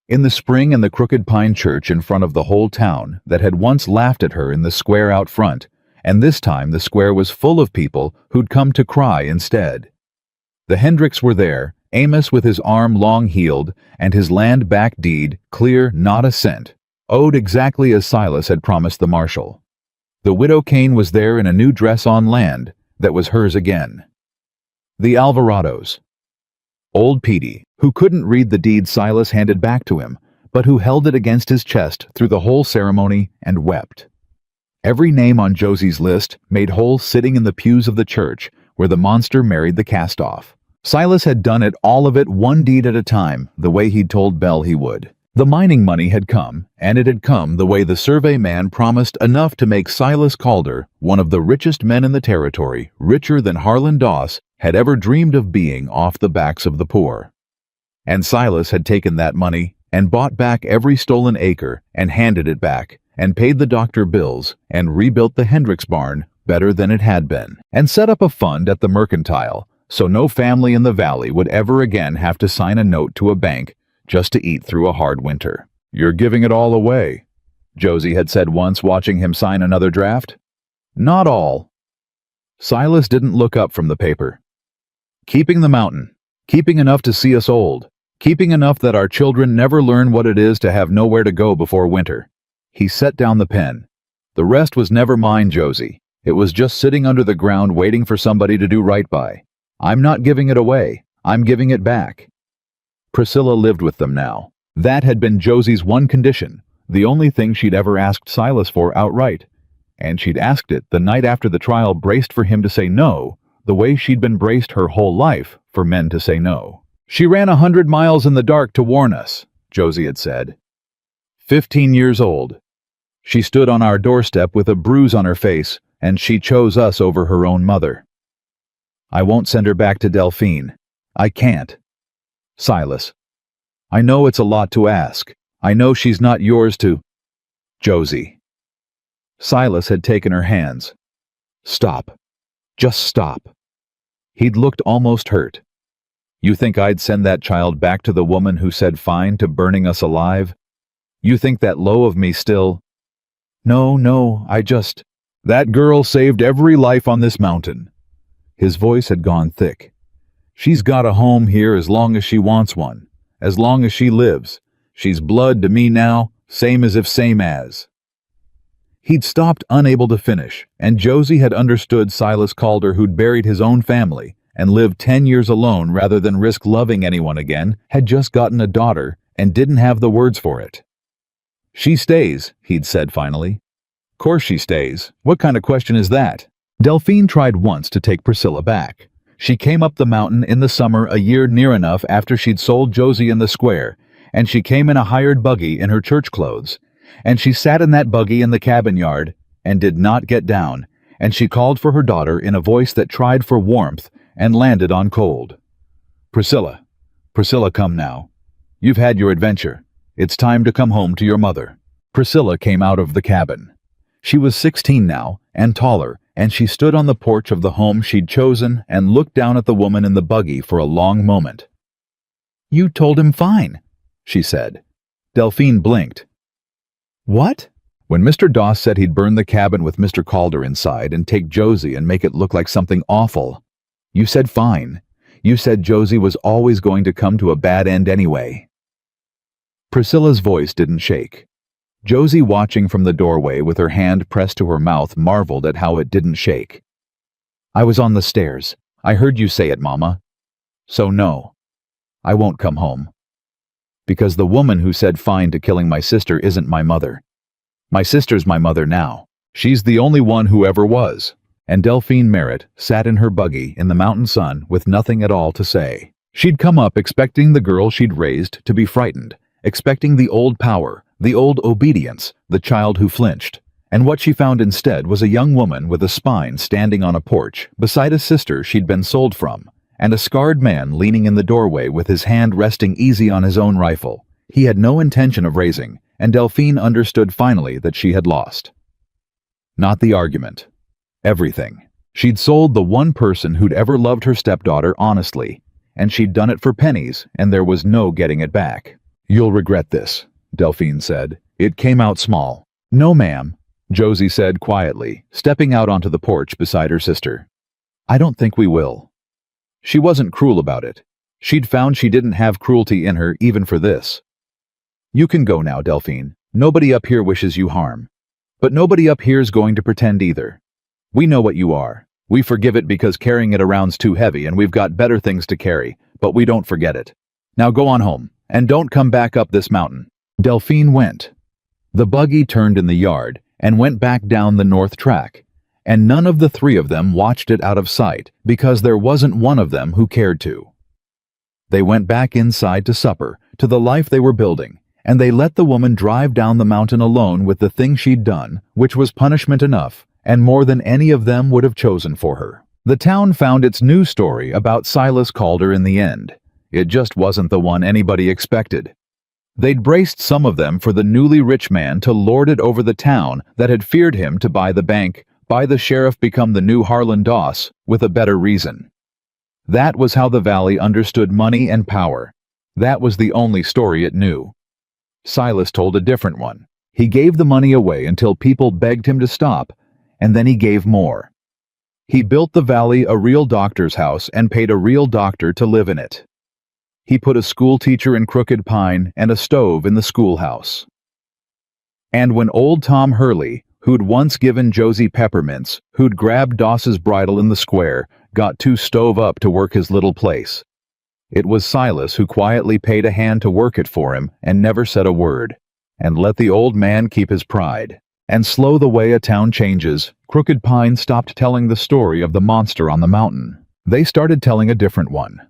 In the spring in the Crooked Pine Church in front of the whole town that had once laughed at her in the square out front, and this time the square was full of people who'd come to cry instead. The Hendricks were there, Amos with his arm long healed, and his land back deed, clear not a cent, owed exactly as Silas had promised the marshal. The widow Kane was there in a new dress on land that was hers again. The Alvarados. Old Petey, who couldn't read the deed Silas handed back to him, but who held it against his chest through the whole ceremony and wept. Every name on Josie's list made whole sitting in the pews of the church where the monster married the cast-off. Silas had done it, all of it, one deed at a time, the way he'd told Belle he would. The mining money had come, and it had come the way the survey man promised, enough to make Silas Calder one of the richest men in the territory, richer than Harlan Doss had ever dreamed of being, off the backs of the poor. And Silas had taken that money and bought back every stolen acre and handed it back, and paid the doctor bills and rebuilt the Hendricks barn better than it had been, and set up a fund at the mercantile so no family in the valley would ever again have to sign a note to a bank just to eat through a hard winter. "You're giving it all away," Josie had said once, watching him sign another draft. "Not all." Silas didn't look up from the paper. "Keeping the mountain, keeping enough to see us old, keeping enough that our children never learn what it is to have nowhere to go before winter." He set down the pen. "The rest was never mine, Josie. It was just sitting under the ground waiting for somebody to do right by. I'm not giving it away. I'm giving it back." Priscilla lived with them now. That had been Josie's one condition, the only thing she'd ever asked Silas for outright. And she'd asked it the night after the trial, braced for him to say no, the way she'd been braced her whole life for men to say no. "She ran 100 miles in the dark to warn us," Josie had said. 15 years old. She stood on our doorstep with a bruise on her face, and she chose us over her own mother. I won't send her back to Delphine. I can't. Silas. I know it's a lot to ask. I know she's not yours to... Josie. Silas had taken her hands. Stop. Just stop. He'd looked almost hurt. You think I'd send that child back to the woman who said fine to burning us alive? You think that low of me still? No, I just... That girl saved every life on this mountain. His voice had gone thick. She's got a home here as long as she wants one, as long as she lives. She's blood to me now, same as if same as. He'd stopped, unable to finish, and Josie had understood Silas Calder, who'd buried his own family and lived 10 years alone rather than risk loving anyone again, had just gotten a daughter and didn't have the words for it. She stays, he'd said finally. Course she stays. What kind of question is that? Delphine tried once to take Priscilla back. She came up the mountain in the summer a year near enough after she'd sold Josie in the square, and she came in a hired buggy in her church clothes. And she sat in that buggy in the cabin yard and did not get down, and she called for her daughter in a voice that tried for warmth and landed on cold. Priscilla, Priscilla, come now. You've had your adventure. It's time to come home to your mother. Priscilla came out of the cabin. She was 16 now, and taller, and she stood on the porch of the home she'd chosen and looked down at the woman in the buggy for a long moment. You told him fine, she said. Delphine blinked. What? When Mr. Doss said he'd burn the cabin with Mr. Calder inside and take Josie and make it look like something awful, you said fine. You said Josie was always going to come to a bad end anyway. Priscilla's voice didn't shake. Josie, watching from the doorway with her hand pressed to her mouth, marveled at how it didn't shake. I was on the stairs. I heard you say it, Mama. So no, I won't come home. Because the woman who said fine to killing my sister isn't my mother. My sister's my mother now. She's the only one who ever was. And Delphine Merritt sat in her buggy in the mountain sun with nothing at all to say. She'd come up expecting the girl she'd raised to be frightened, expecting the old power, the old obedience, the child who flinched. And what she found instead was a young woman with a spine standing on a porch beside a sister she'd been sold from, and a scarred man leaning in the doorway with his hand resting easy on his own rifle. He had no intention of raising, and Delphine understood finally that she had lost. Not the argument. Everything. She'd sold the one person who'd ever loved her stepdaughter honestly, and she'd done it for pennies, and there was no getting it back. You'll regret this, Delphine said. It came out small. No, ma'am, Josie said quietly, stepping out onto the porch beside her sister. I don't think we will. She wasn't cruel about it. She'd found she didn't have cruelty in her even for this. You can go now, Delphine. Nobody up here wishes you harm. But nobody up here's going to pretend either. We know what you are. We forgive it because carrying it around's too heavy and we've got better things to carry, but we don't forget it. Now go on home, and don't come back up this mountain. Delphine went. The buggy turned in the yard and went back down the north track, and none of the three of them watched it out of sight because there wasn't one of them who cared to. They went back inside to supper, to the life they were building, and they let the woman drive down the mountain alone with the thing she'd done, which was punishment enough, and more than any of them would have chosen for her. The town found its new story about Silas Calder in the end. It just wasn't the one anybody expected. They'd braced some of them for the newly rich man to lord it over the town that had feared him to buy the bank, buy the sheriff, become the new Harlan Doss, with a better reason. That was how the valley understood money and power. That was the only story it knew. Silas told a different one. He gave the money away until people begged him to stop, and then he gave more. He built the valley a real doctor's house and paid a real doctor to live in it. He put a school teacher in Crooked Pine and a stove in the schoolhouse. And when old Tom Hurley, who'd once given Josie peppermints, who'd grabbed Doss's bridle in the square, got too stove up to work his little place, it was Silas who quietly paid a hand to work it for him and never said a word, and let the old man keep his pride. And slow the way a town changes, Crooked Pine stopped telling the story of the monster on the mountain. They started telling a different one.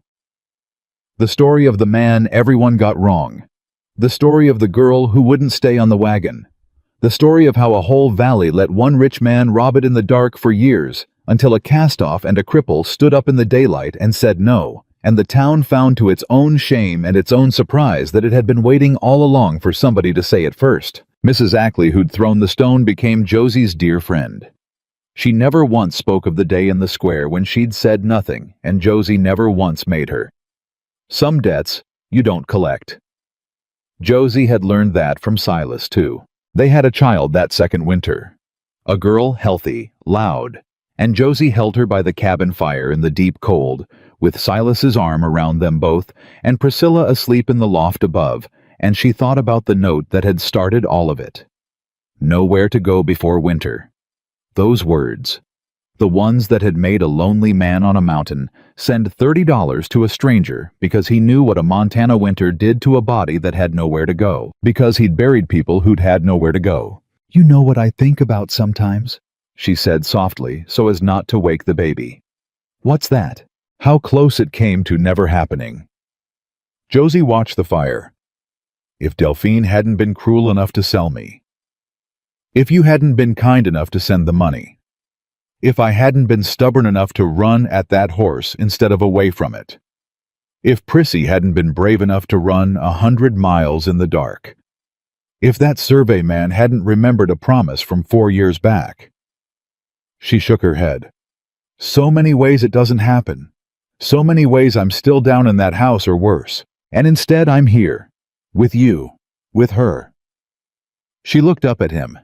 The story of the man everyone got wrong. The story of the girl who wouldn't stay on the wagon. The story of how a whole valley let one rich man rob it in the dark for years, until a cast-off and a cripple stood up in the daylight and said no, and the town found to its own shame and its own surprise that it had been waiting all along for somebody to say it first. Mrs. Ackley, who'd thrown the stone, became Josie's dear friend. She never once spoke of the day in the square when she'd said nothing, and Josie never once made her. Some debts you don't collect. Josie had learned that from Silas, too. They had a child that second winter. A girl, healthy, loud, and Josie held her by the cabin fire in the deep cold, with Silas's arm around them both, and Priscilla asleep in the loft above, and she thought about the note that had started all of it. Nowhere to go before winter. Those words, the ones that had made a lonely man on a mountain send $30 to a stranger because he knew what a Montana winter did to a body that had nowhere to go, because he'd buried people who'd had nowhere to go. "You know what I think about sometimes," she said softly so as not to wake the baby. "What's that?" How close it came to never happening. Josie watched the fire. If Delphine hadn't been cruel enough to sell me. If you hadn't been kind enough to send the money. If I hadn't been stubborn enough to run at that horse instead of away from it. If Prissy hadn't been brave enough to run 100 miles in the dark. If that survey man hadn't remembered a promise from 4 years back. She shook her head. So many ways it doesn't happen. So many ways I'm still down in that house or worse. And instead I'm here. With you. With her. She looked up at him.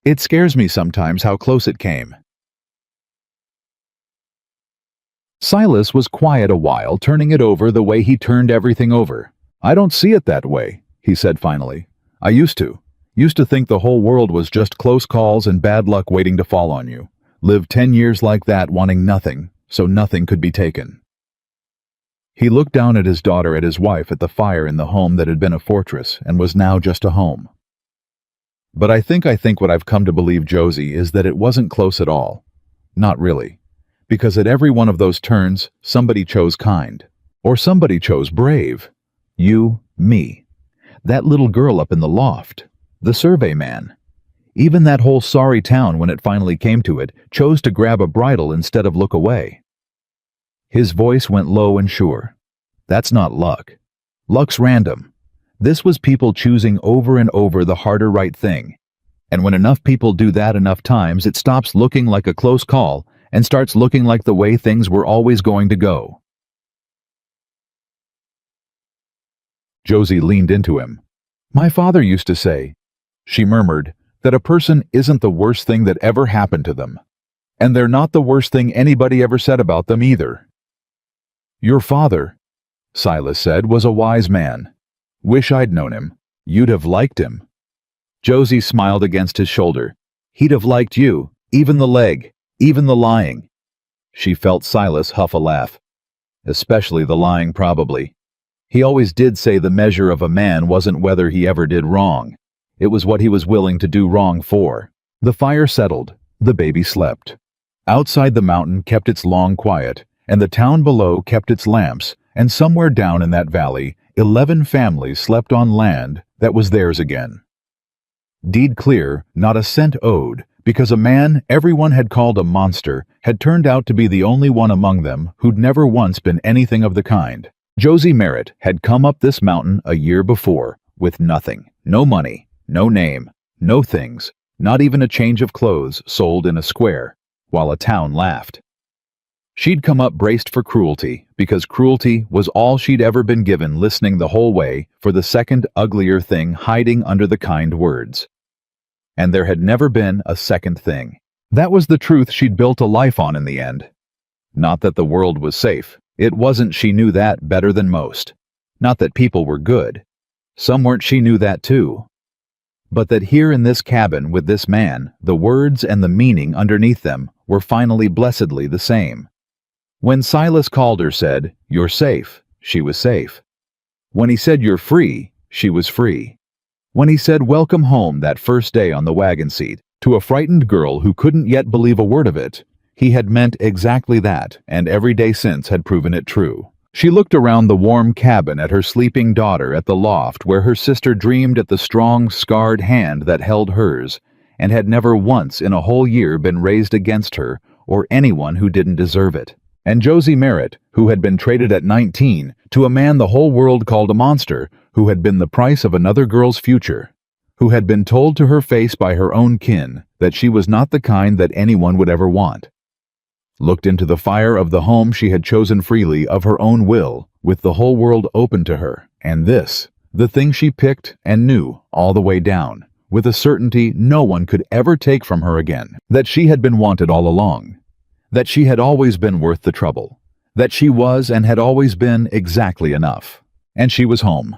It scares me sometimes how close it came. Silas was quiet a while, turning it over the way he turned everything over. I don't see it that way, he said finally. I used to. Used to think the whole world was just close calls and bad luck waiting to fall on you. Lived 10 years like that wanting nothing, so nothing could be taken. He looked down at his daughter, at his wife, at the fire in the home that had been a fortress and was now just a home. But I think what I've come to believe, Josie, is that it wasn't close at all. Not really. Because at every one of those turns, somebody chose kind. Or somebody chose brave. You, me. That little girl up in the loft. The survey man. Even that whole sorry town, when it finally came to it, chose to grab a bridle instead of look away. His voice went low and sure. That's not luck. Luck's random. This was people choosing over and over the harder right thing. And when enough people do that enough times, it stops looking like a close call and starts looking like the way things were always going to go. Josie leaned into him. My father used to say, she murmured, that a person isn't the worst thing that ever happened to them. And they're not the worst thing anybody ever said about them either. Your father, Silas said, was a wise man. Wish I'd known him. You'd have liked him. Josie smiled against his shoulder. He'd have liked you, even the leg, even the lying. She felt Silas huff a laugh. Especially the lying, probably. He always did say the measure of a man wasn't whether he ever did wrong. It was what he was willing to do wrong for. The fire settled. The baby slept. Outside the mountain kept its long quiet, and the town below kept its lamps, and somewhere down in that valley, 11 families slept on land that was theirs again. Deed clear, not a cent owed, because a man everyone had called a monster had turned out to be the only one among them who'd never once been anything of the kind. Josie Merritt had come up this mountain a year before, with nothing, no money, no name, no things, not even a change of clothes sold in a square, while a town laughed. She'd come up braced for cruelty, because cruelty was all she'd ever been given, listening the whole way for the second uglier thing hiding under the kind words. And there had never been a second thing. That was the truth she'd built a life on in the end. Not that the world was safe. It wasn't, she knew that better than most. Not that people were good. Some weren't, she knew that too. But that here in this cabin with this man, the words and the meaning underneath them were finally blessedly the same. When Silas called her, said, "You're safe," she was safe. When he said, "You're free," she was free. When he said, "Welcome home," that first day on the wagon seat, to a frightened girl who couldn't yet believe a word of it, he had meant exactly that, and every day since had proven it true. She looked around the warm cabin at her sleeping daughter, at the loft where her sister dreamed, at the strong, scarred hand that held hers, and had never once in a whole year been raised against her or anyone who didn't deserve it. And Josie Merritt, who had been traded at 19 to a man the whole world called a monster, who had been the price of another girl's future, who had been told to her face by her own kin that she was not the kind that anyone would ever want, looked into the fire of the home she had chosen freely of her own will, with the whole world open to her, and this, the thing she picked and knew all the way down, with a certainty no one could ever take from her again, that she had been wanted all along, that she had always been worth the trouble, that she was and had always been exactly enough. And she was home.